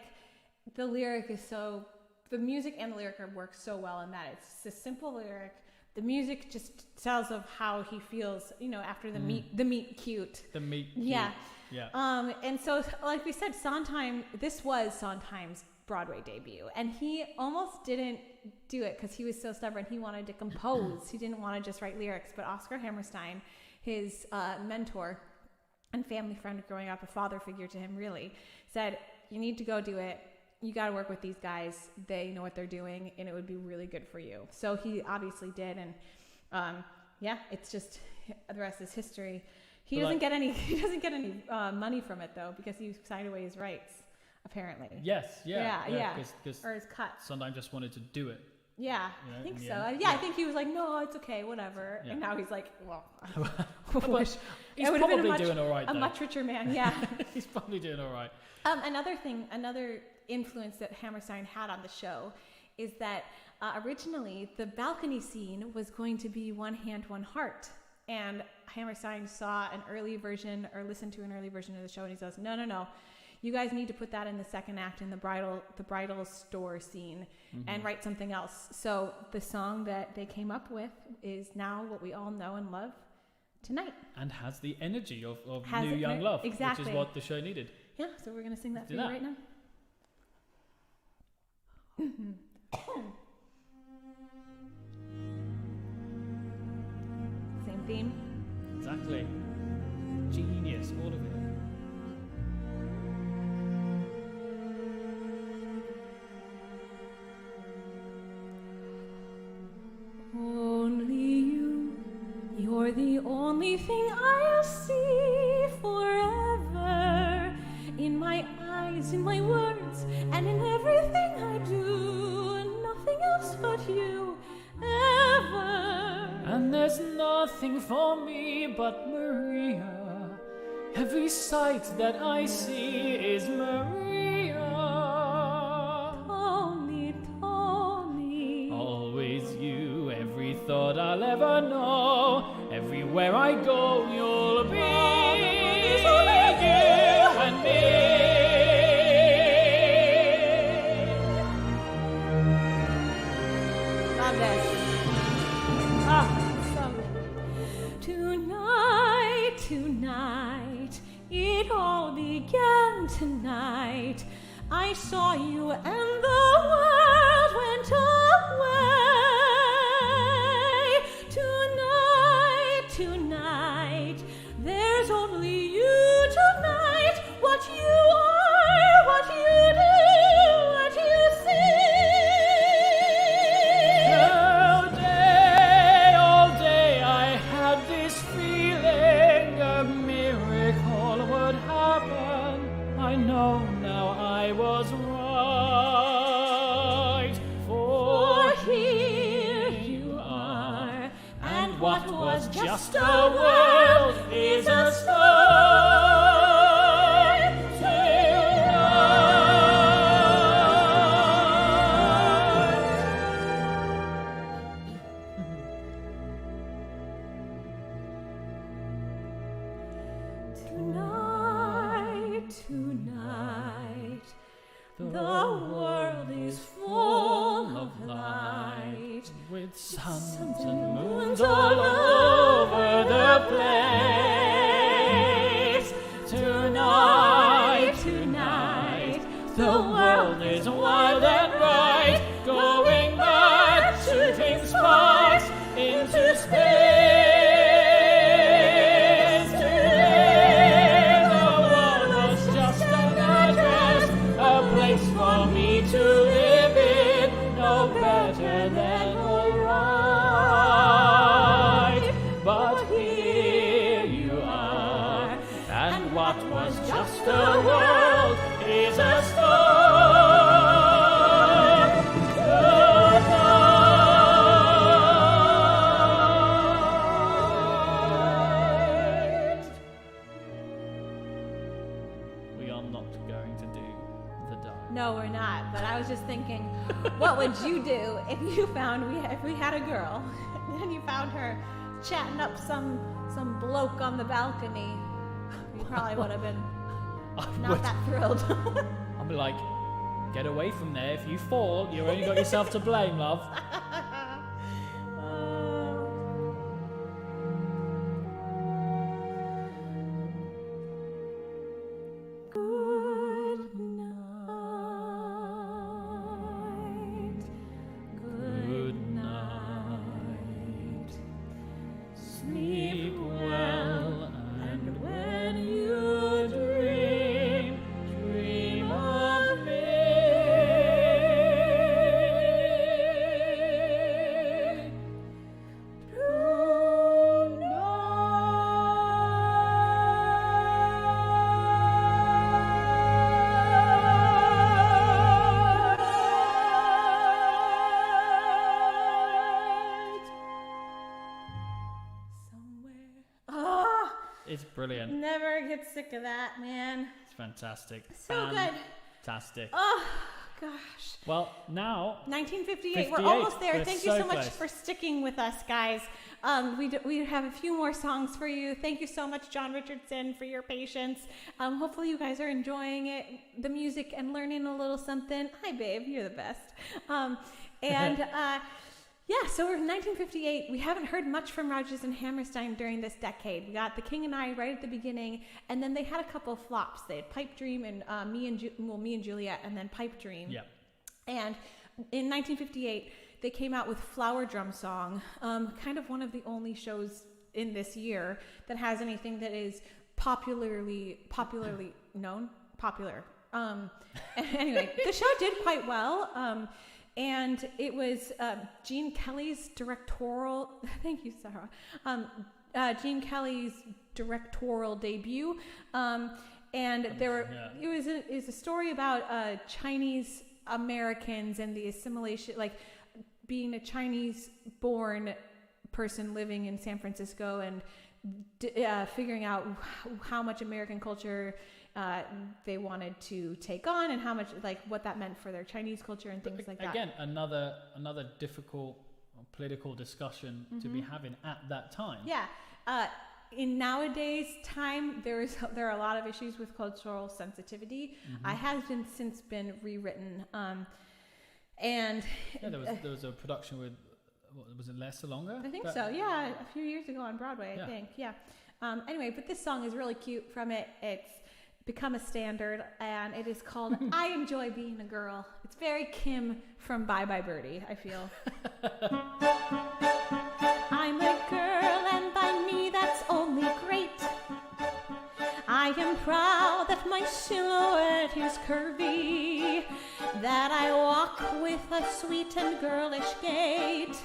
the lyric is the music and the lyric work so well in that it's a simple lyric. The music just tells of how he feels, after the meet cute. The meet cute. Yeah. Yeah. And so, like we said, this was Sondheim's Broadway debut, and he almost didn't do it because he was so stubborn. He wanted to compose. He didn't want to just write lyrics. But Oscar Hammerstein, his mentor and family friend growing up, a father figure to him, really said, "You need to go do it. You got to work with these guys. They know what they're doing, and it would be really good for you." So he obviously did, and it's just the rest is history. He doesn't get any money from it though, because he signed away his rights, apparently. Yes, yeah. Or his cut. Sondheim just wanted to do it. Yeah, I think so. I think he was like, no, it's okay, whatever. Yeah. And now he's like, well, I wish he's probably doing all right. A much richer man, yeah. He's probably doing all right. Another influence that Hammerstein had on the show is that originally the balcony scene was going to be One Hand, One Heart. And Hammerstein saw an early version or listened to an early version of the show, and he says, no, you guys need to put that in the second act in the bridal store scene and write something else. So the song that they came up with is now what we all know and love tonight. And has the energy of New Young Love, exactly. Which is what the show needed. Yeah, so we're going to sing that for you right now. Same theme. Exactly. Genius, all of it. Only you're the only thing I'll see forever. In my eyes, in my words, and in everything I do. Nothing else but you, ever. And there's nothing for me but Maria. Every sight that I see is Maria. I'll ever know. Everywhere I go, you'll be you and me. Love this. Tonight, it all began tonight. I saw you and the world went away. Tonight, there's only you tonight. What you are, what you do, what you see. All day, I had this feeling a miracle would happen. I know now I was right, for here you are, and what was just a world is a start Tonight, the world is full of light, with suns and moons all over the place. Tonight, the world is wild and bright, going mad, shooting sparks into space. Today, the world was just an address, a place for me to live in, no better than alright. But here you are, and what was just a world is a start tonight. We are not going to do the dive. No, we're not. But I was just thinking, what would you do if you found if we had a girl and you found her chatting up some bloke on the balcony? You probably would have been not that thrilled. I'll be like, get away from there. If you fall, you only got yourself to blame, love. Good night. Good night. Sleep well, and when you dream, dream of me. Somewhere. Oh, It's brilliant. never get sick of that, man. It's fantastic. So good. Fantastic. Oh, gosh. Well, now 1958. We're 58. almost there. We're Thank you so so much close. for sticking with us, guys. We have a few more songs for you. Thank you so much, John Richardson, for your patience. Hopefully you guys are enjoying it, the music, and learning a little something. Hi, babe. You're the best. Yeah, so we're in 1958. We haven't heard much from Rodgers and Hammerstein during this decade. We got The King and I right at the beginning, and then they had a couple of flops. They had Pipe Dream and Me and Juliet, and then Pipe Dream. yeah. And in 1958, they came out with Flower Drum Song, kind of one of the only shows in this year that has anything that is popularly known. Popular. Anyway, the show did quite well. And it was Gene Kelly's directorial. Thank you, Sarah. Gene Kelly's directorial debut, and there were. Yeah. It was a story about Chinese Americans and the assimilation, like being a Chinese-born person living in San Francisco and figuring out how much American culture they wanted to take on, and how much, like, what that meant for their Chinese culture and things like that. Again, another difficult political discussion to be having at that time. Yeah. In nowadays time, there are a lot of issues with cultural sensitivity. I have since been rewritten. And there was a production with, was it Lerner Lowe? I think so. Yeah, a few years ago on Broadway. I think. Yeah. Anyway, but this song is really cute. From it, it's become a standard, and it is called "I Enjoy Being a Girl." It's very Kim from Bye Bye Birdie, I feel. I'm a girl, and by me that's only great. I am proud that my silhouette is curvy, that I walk with a sweet and girlish gait,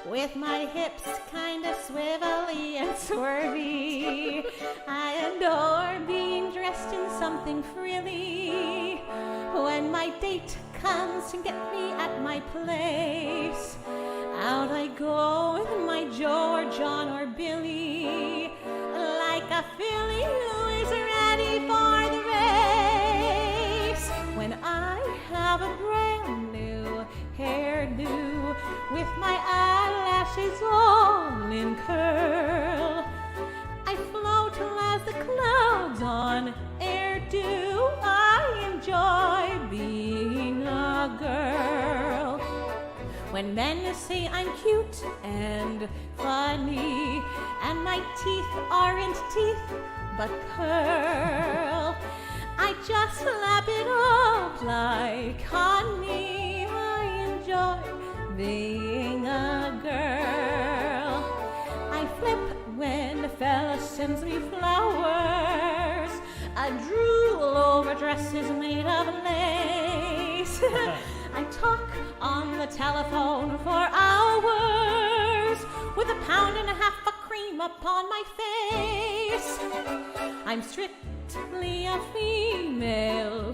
with my hips kind of swivelly and swervy. I adore being dressed in something frilly. When my date comes to get me at my place, out I go with my Joe or John or Billy, like a filly who is ready for the race. When I have a brand new hairdo, with my eyelashes all in curl, I float as the clouds on air do. I enjoy being a girl. When men say I'm cute and funny, and my teeth aren't teeth but pearl, I just lap it up like honey. I enjoy being a girl. I flip when a fella sends me flowers. I drool over dresses made of lace. I talk on the telephone for hours, with a pound and a half of cream upon my face. I'm strictly a female,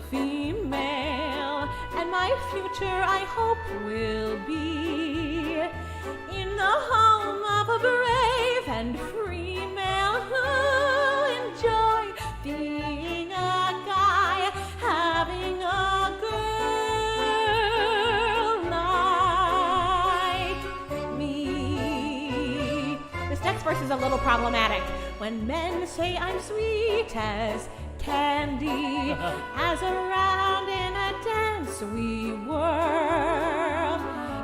and my future I hope will be in the home of a brave and free male who enjoy being a guy, having a girl like me. This next verse is a little problematic. When men say I'm sweet as candy, as around in a dance we whirl,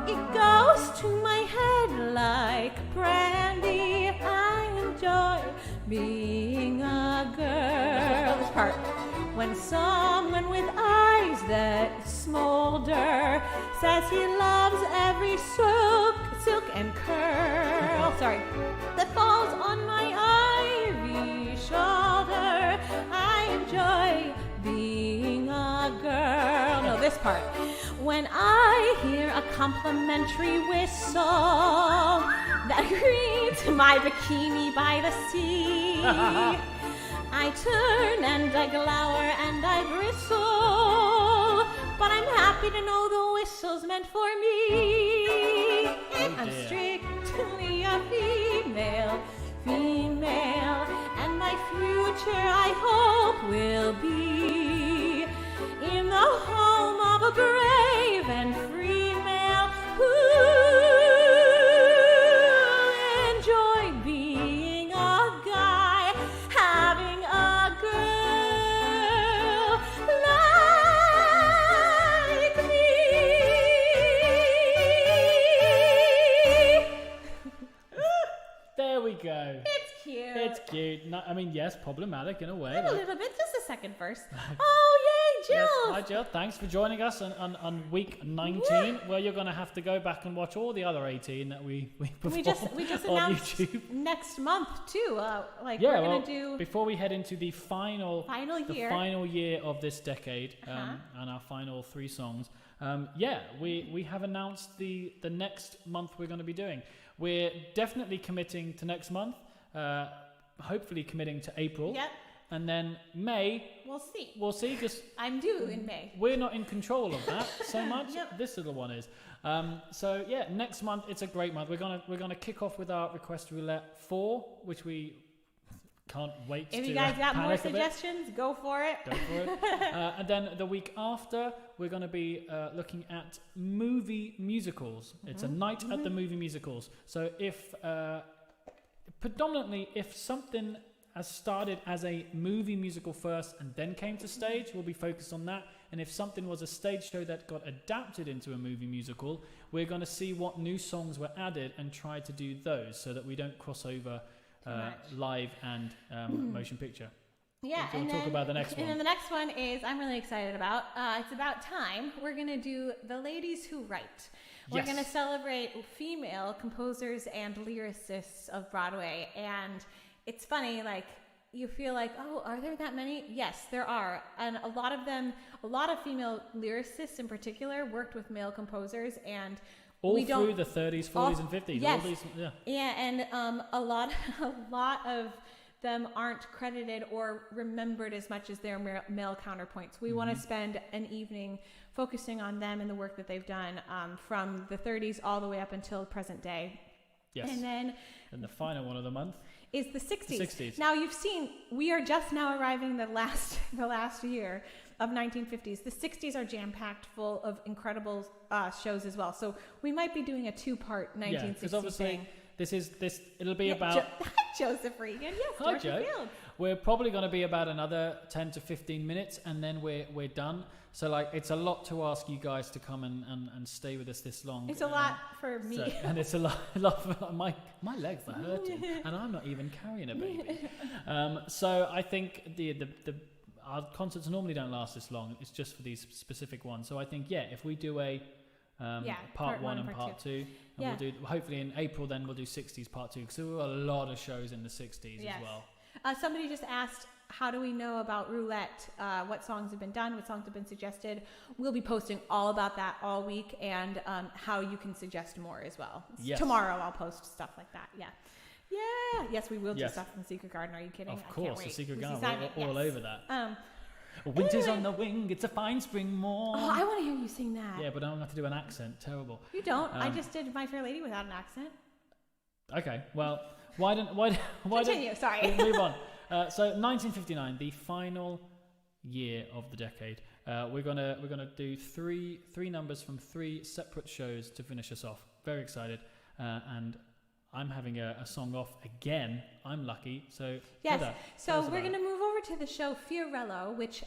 it goes to my head like brandy. I enjoy being a girl. This part. When someone with eyes that smolder says he loves every silk and curl, that falls on my ivy shoulder, I enjoy being a girl. No, this part. When I hear a complimentary whistle that greets my bikini by the sea, I turn and I glower and I bristle, but I'm happy to know the whistle's meant for me. I'm strictly a female, and my future I hope will be in the home of a brave and free male who enjoy being a guy, having a girl like me. There we go. It's cute. It's cute. No, I mean, yes, problematic in a way. A little bit, just a second verse. Oh, yay, Jill! Yes, hi Jill, thanks for joining us on week 19, where you're going to have to go back and watch all the other 18 that we performed we just on announced YouTube. Next month too. We're going to do before we head into the final year of this decade, and our final 3 songs. We have announced the next month we're going to be doing. We're definitely committing to next month. Hopefully committing to April. Yep. And then May. We'll see. Just I'm due in May. We're not in control of that so much. Yep. This little one is. Next month it's a great month. We're gonna kick off with our request roulette 4, which we can't wait If to you guys got more panic a bit. suggestions, go for it. Go for it. And then the week after, we're going to be looking at movie musicals. It's a night at the movie musicals. So if predominantly if something has started as a movie musical first and then came to stage, we'll be focused on that. And if something was a stage show that got adapted into a movie musical, we're going to see what new songs were added and try to do those so that we don't cross over live and motion picture. Yeah, and then talk about the next one. And then the next one is I'm really excited about. It's about time. We're gonna do the ladies who write. We're gonna celebrate female composers and lyricists of Broadway, and it's funny. Like you feel like, oh, are there that many? Yes, there are, and a lot of female lyricists in particular worked with male composers and. All through the 30s, 40s, and 50s. Yes. All these, yeah, and a lot of them aren't credited or remembered as much as their male counterpoints. We want to spend an evening focusing on them and the work that they've done from the 30s all the way up until present day. Yes. And then the final one of the month is the 60s. The 60s. Now you've seen, we are just now arriving the last year of 1950s. The 60s are jam-packed full of incredible shows as well. So we might be doing a two-part 1960s because obviously thing. It'll be about... Joseph Regan, yes, Hi, Georgia Joe. Fields. We're probably going to be about another 10 to 15 minutes and then we're done. So like it's a lot to ask you guys to come and stay with us this long. It's a lot for me. And it's a lot for my legs are hurting and I'm not even carrying a baby. So I think our concerts normally don't last this long. It's just for these specific ones. So I think if we do a part one and part two, and we'll do hopefully in April. Then we'll do 60s part two because there were a lot of shows in the 60s as well. Somebody just asked, how do we know about Roulette? What songs have been done? What songs have been suggested? We'll be posting all about that all week and how you can suggest more as well. Yes. Tomorrow I'll post stuff like that. Yeah. Yes, we will do stuff from Secret Garden. Are you kidding? Of course, the Secret Garden. We're all over that. Winter's on the wing, it's a fine spring morn. Oh, I want to hear you sing that. Yeah, but I don't have to do an accent. Terrible. You don't. I just did My Fair Lady without an accent. Okay, well, why Continue, sorry. We'll move on. So 1959, the final year of the decade. We're gonna do three numbers from three separate shows to finish us off. Very excited, and I'm having a song off again. I'm lucky. So yes. Heather, so we're going to move over to the show Fiorello, which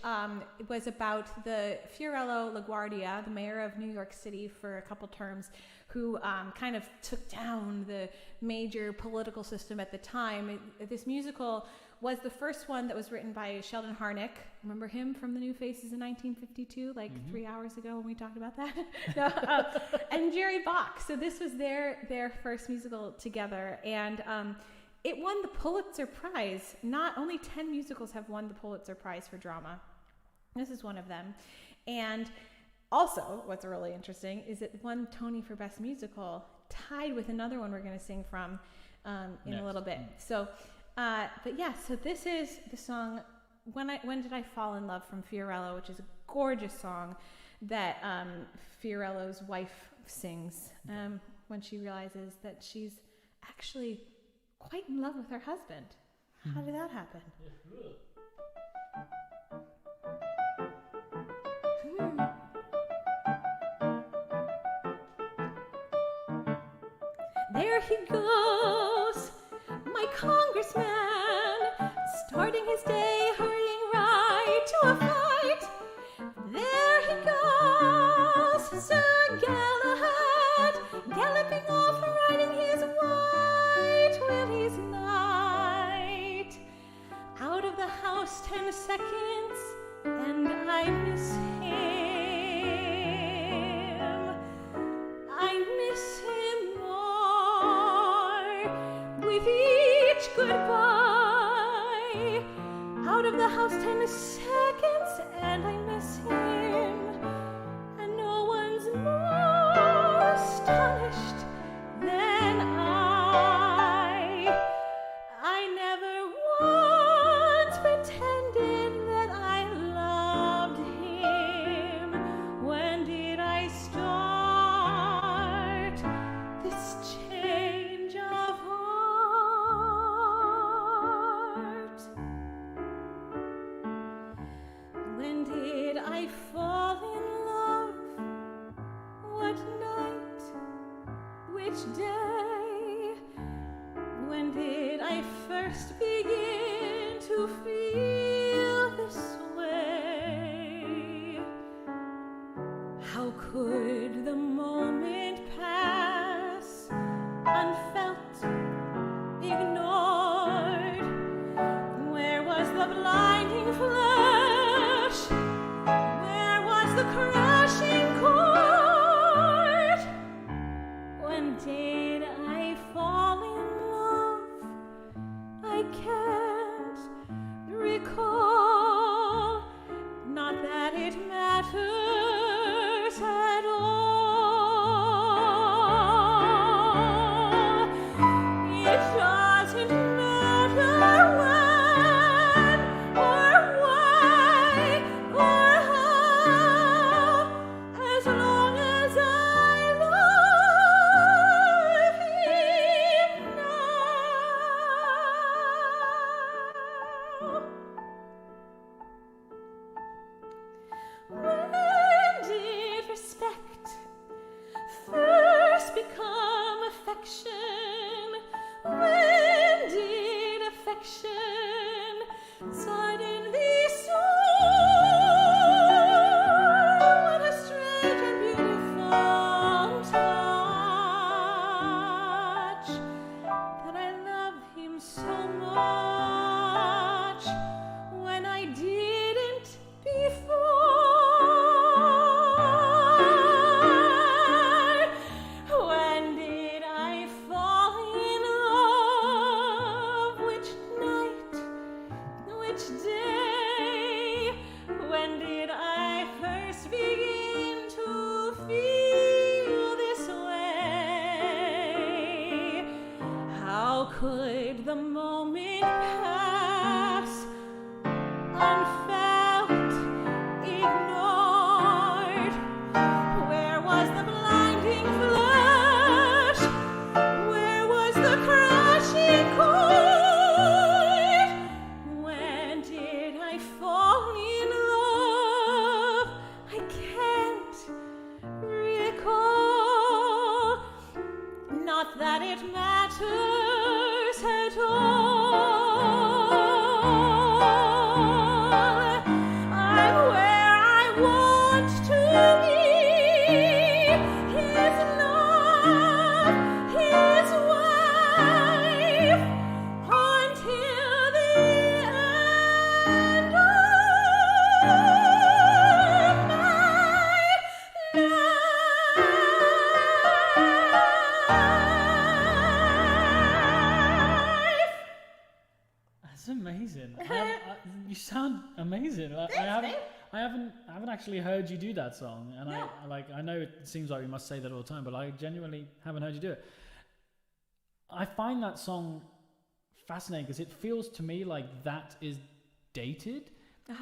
was about the Fiorello LaGuardia, the mayor of New York City for a couple terms, who kind of took down the major political system at the time. This musical was the first one that was written by Sheldon Harnick. Remember him from The New Faces in 1952, 3 hours ago when we talked about that? And Jerry Bach. So this was their first musical together. And it won the Pulitzer Prize. Not only 10 musicals have won the Pulitzer Prize for drama. This is one of them. And also, what's really interesting is it won Tony for Best Musical, tied with another one we're going to sing from in a little bit. So, so this is the song When Did I Fall in Love from Fiorello, which is a gorgeous song that Fiorello's wife sings when she realizes that she's actually quite in love with her husband. How did that happen? There he goes, my congressman, starting his day, hurrying right to a fight. There he goes, Sir Galahad, galloping off, riding his white Willie's knight. Out of the house 10 seconds, and I miss him. I miss him more with each goodbye. Out of the house 10 seconds, and I miss him. And no one's more astonished than I never once pretended that I loved him. When did I start this change of heart? which day? When did I first begin to feel this way? How could the moment pass unfelt, ignored? Where was the blinding flash? Where was the crashing chord? When did I fall in love? I can't recall. Not that it matters at all. It doesn't matter when or why or how, as long as I love him now. When did respect first become affection? When did affection suddenly soar with a strange and beautiful touch? That I love him so much when I didn't before. When did I fall in love? Which night? Which day? When did I first begin to feel this way? How could the moment pass unfelt, ignored? Where was the blinding flash? Where was the crashing chord? When did I fall in love? I can't recall. Not that it matters at all. I'm where I want to be. His love, his wife, until the end of my life. That's amazing. You sound amazing. I haven't actually heard you do that song, and No. I know it seems like we must say that all the time, but I genuinely haven't heard you do it. I find that song fascinating because it feels to me like that is dated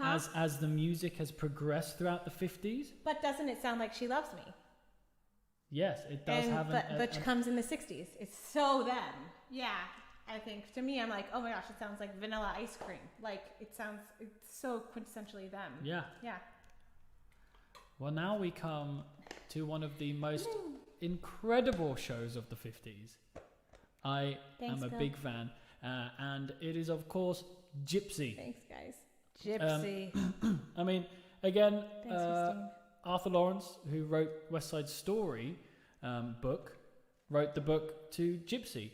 as the music has progressed throughout the 50s. But doesn't it sound like She Loves Me? Yes, it does But comes in the 60s. It's so them. Yeah. I think to me, I'm like, oh my gosh, it sounds like Vanilla Ice Cream. Like it's so quintessentially them. Yeah. Yeah. Well, now we come to one of the most incredible shows of the 50s. I am a big fan, and it is of course Gypsy. Thanks, guys. Gypsy. I mean, again, Thanks, Christine. Arthur Lawrence, who wrote West Side Story book, wrote the book to Gypsy.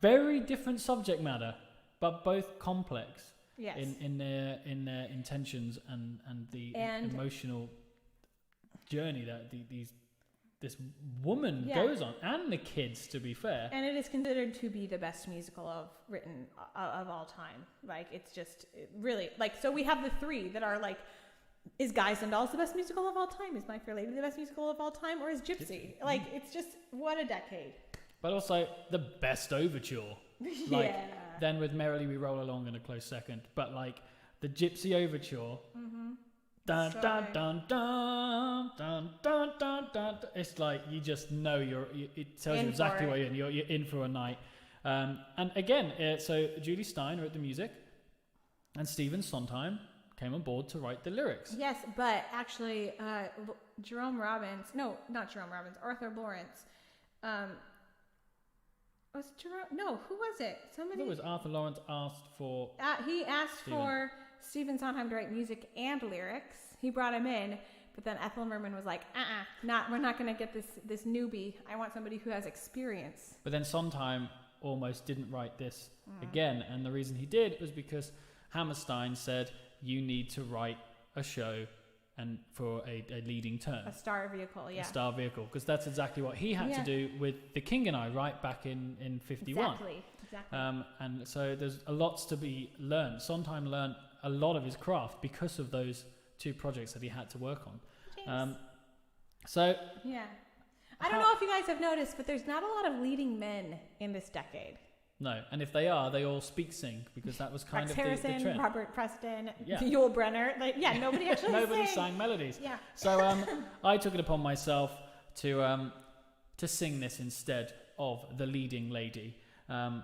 Very different subject matter, but both complex. Yes. In their intentions and the emotional journey that this woman goes on, and the kids, to be fair. And it is considered to be the best musical of all time. Like it's just really like, so we have the three that are like, is Guys and Dolls the best musical of all time? Is My Fair Lady the best musical of all time? Or is Gypsy? Like it's just, what a decade. But also the best overture. Like, then with Merrily We Roll Along in a close second. But like the Gypsy overture. Dun, dun, dun, dun, dun, dun, dun, dun. It's like you just know it tells you exactly what you're in. You're in for a night. And again, so Julie Stein wrote the music, and Stephen Sondheim came on board to write the lyrics. Yes, but actually, Arthur Lawrence Was Jerome? No, who was it? Somebody. It was Arthur Lawrence asked for. He asked for Stephen Sondheim to write music and lyrics. He brought him in, but then Ethel Merman was like, we're not going to get this newbie. I want somebody who has experience. But then Sondheim almost didn't write this again, and the reason he did was because Hammerstein said, you need to write a show and for a leading turn. A star vehicle, yeah. A star vehicle, because that's exactly what he had to do with The King and I, right back in 51. Exactly. And so there's a lot to be learned. Sondheim learned a lot of his craft because of those two projects that he had to work on. Yeah. I don't know if you guys have noticed, but there's not a lot of leading men in this decade. No, and if they are, they all sing because that was kind of Harrison, the trend. Robert Preston, Yul Brynner. Nobody actually Nobody sang melodies. Yeah. So I took it upon myself to sing this instead of the leading lady.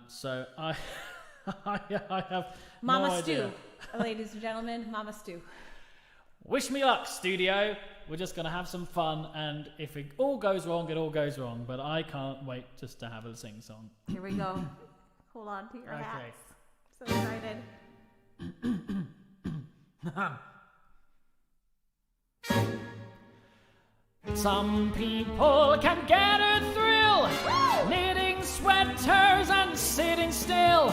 So I have Mama no Stu, idea. ladies and gentlemen, Mama Stu. Wish me luck, studio. We're just going to have some fun, and if it all goes wrong, it all goes wrong. But I can't wait just to have a sing song. Here we go. Hold on to your hats. So excited. Some people can get a thrill knitting sweaters and sitting still.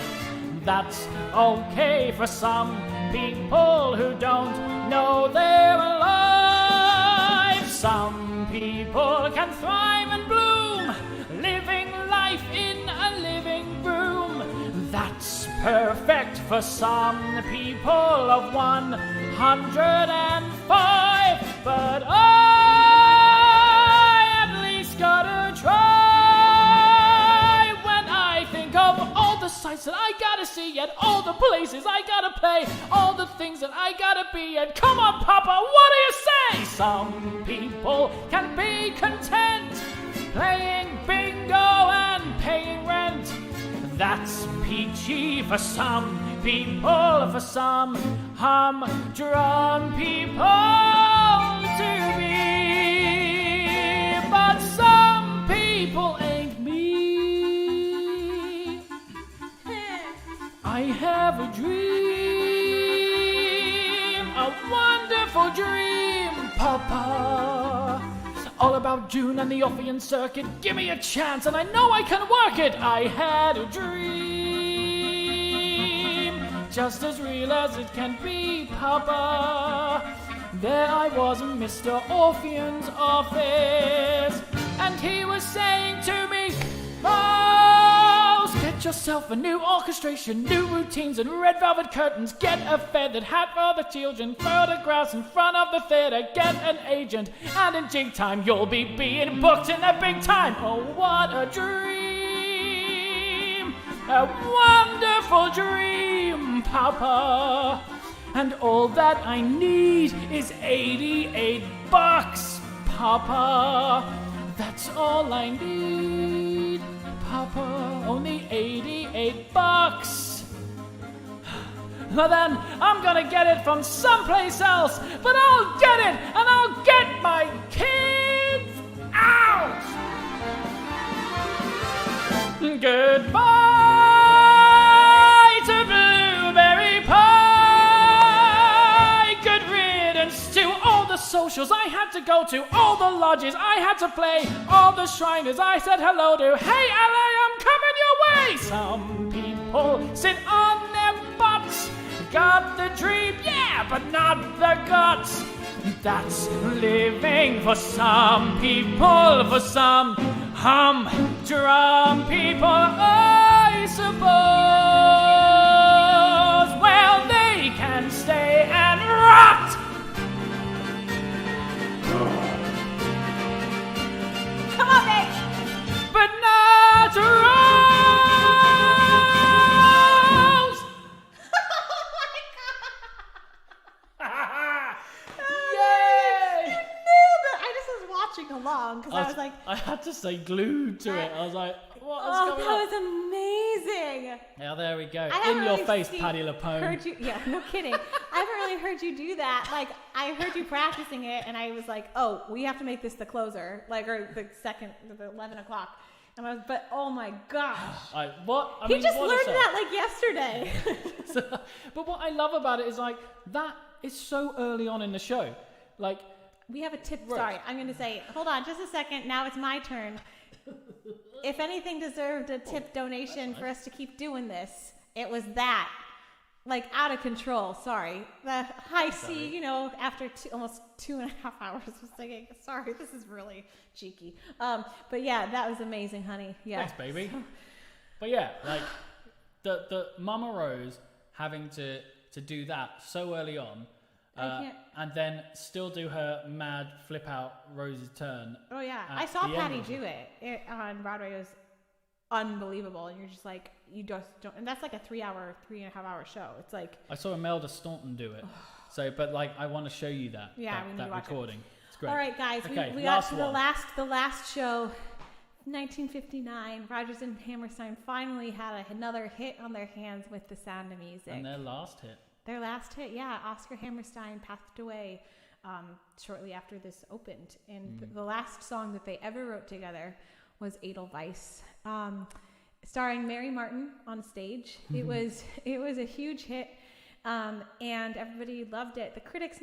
That's okay for some people who don't know they're alive. Some people can thrive and bloom, living life in a living room. That's perfect for some people of 105. But I at least gotta try. When I think of all the sights that I gotta see and all the places I gotta play, all the things that I gotta be, and come on, Papa, what do you say? Some people can be content playing bingo and paying rent. That's peachy for some people, for some humdrum people to be. But some people ain't me. I have a dream, a wonderful dream, Papa. All about June and the Orphean Circuit. Give me a chance and I know I can work it. I had a dream, just as real as it can be, Papa. There I was in Mr. Orphean's office, and he was saying to me, Rose, get yourself a new orchestration, new routines and red velvet curtains. Get a feathered hat for the children, photographs in front of the theater. Get an agent, and in jig time you'll be being booked in the big time. Oh, what a dream, a wonderful dream, Papa. And all that I need is $88, Papa. That's all I need, Papa. Only $88. Well then, I'm gonna get it from someplace else, but I'll get it, and I'll get my kids out! Goodbye to blueberry pie. Good riddance to all the socials I had to go to, all the lodges I had to play, all the Shriners I said hello to. Hey LA, I'm coming your way! Some people sit on their butts, got the dream, yeah, but not the guts. That's living for some people, for some humdrum people, I suppose. Well, they can stay and rot. Come on, babe. But not Rose. Watching along because I was like, I had to stay glued to it. I was like, what is going on? That was amazing. Now there we go. I In your really face, Paddy LaPone. Heard you, yeah, no kidding. I haven't really heard you do that. Like, I heard you practicing it, and I was like, oh, we have to make this the closer, like, or the 11 o'clock. But oh my gosh. He just learned that like yesterday. But what I love about it is like that is so early on in the show. Like we have a tip. Right. Sorry, I'm going to say, hold on just a second. Now it's my turn. If anything deserved a tip donation for us to keep doing this, it was that. Like out of control. Sorry. The high C, you know, after almost 2.5 hours was thinking, sorry, this is really cheeky. But yeah, that was amazing, honey. Yeah. Thanks, baby. But yeah, like the Mama Rose having to do that so early on, and then still do her mad flip out Rose's turn. Oh yeah, I saw Patty do it on Broadway. It was unbelievable, and you're just like, you just don't. And that's like a 3.5 hour show. It's like I saw Imelda Staunton do it. So, but like I want to show you that. Yeah, we need to watch recording. It's great. All right, guys, okay, we got to the last show. 1959, Rodgers and Hammerstein finally had another hit on their hands with The Sound of Music. And their last hit. Their last hit, yeah. Oscar Hammerstein passed away shortly after this opened. And the last song that they ever wrote together was Edelweiss, starring Mary Martin on stage. It was a huge hit, and everybody loved it. The critics,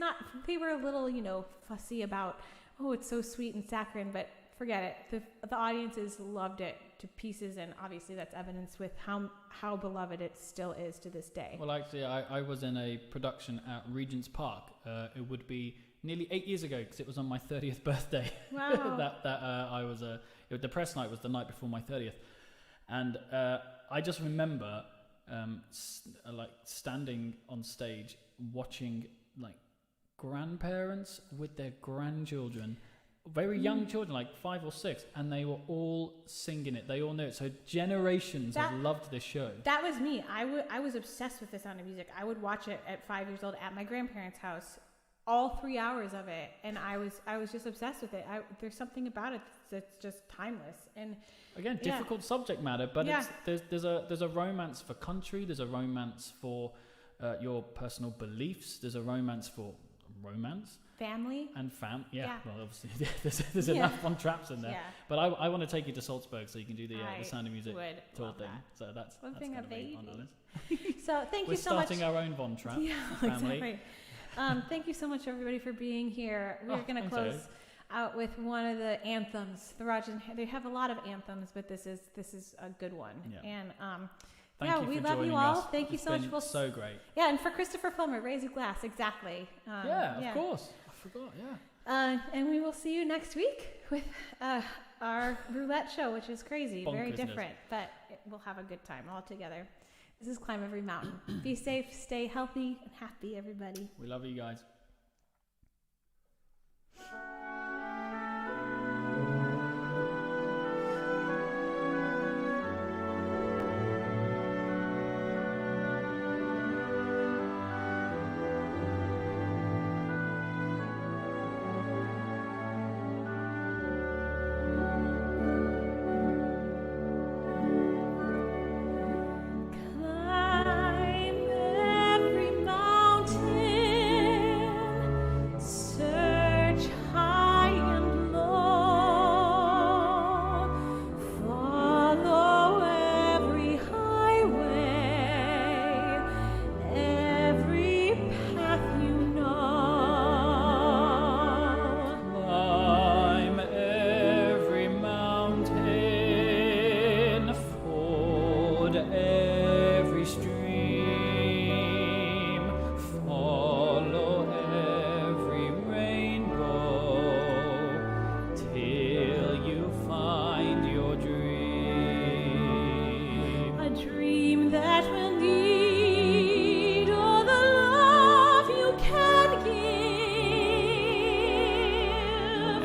they were a little, fussy about, oh, it's so sweet and saccharine, but forget it. The audiences loved it to pieces, and obviously that's evidence with how beloved it still is to this day. Well, actually, I was in a production at Regent's Park. It would be nearly 8 years ago because it was on my 30th birthday. Wow. I was the press night was the night before my 30th, and I just remember like standing on stage watching like grandparents with their grandchildren. Very young children, like 5 or 6, and they were all singing it. They all knew it. So generations have loved this show. That was me. I was obsessed with The Sound of Music. I would watch it at 5 years old at my grandparents' house, all 3 hours of it, and I was just obsessed with it. There's something about it that's just timeless. And again, difficult subject matter, but there's a romance for country. There's a romance for your personal beliefs. There's a romance for romance. Family and well, obviously there's enough Von Trapps in there. Yeah. But I want to take you to Salzburg so you can do the Sound of Music tour thing. So that's going to be on the list. So thank you so much. much. We're starting our own Von Trapp family. Exactly. Thank you so much, everybody, for being here. We're going to close out with one of the anthems. The Rodgers, they have a lot of anthems, but this is a good one. Yeah. And we love you all. Thank you so much. It's so great. Yeah, and for Christopher Fulmer, raise a glass. Exactly. Of course. I forgot, yeah. And we will see you next week with our Roulette show, which is crazy. Very different, but we'll have a good time all together. This is Climb Every Mountain. Be safe, stay healthy, and happy, everybody. We love you guys.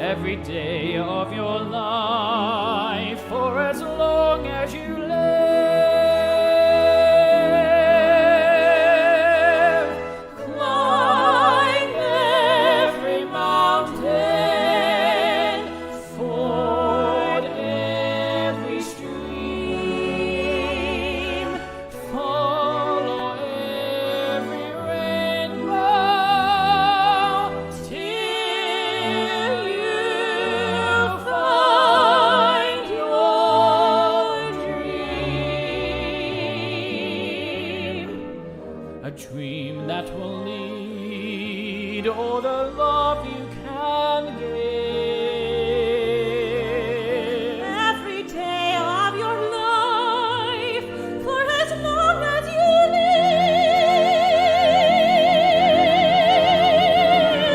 Every day of your life for as long as you live. dream that will lead, or the love you can give. Every day of your life, for as long as you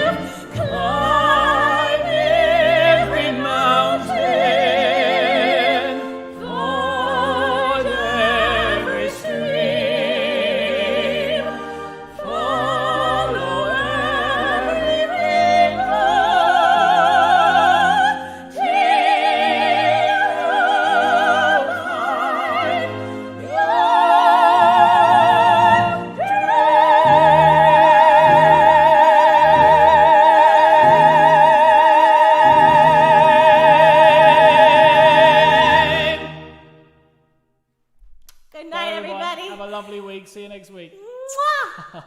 live, climb every mountain, ford every stream, follow every rainbow, till you find your dream. Good night, Bye, everyone. everybody. Have a lovely week. See you next week. Mwah!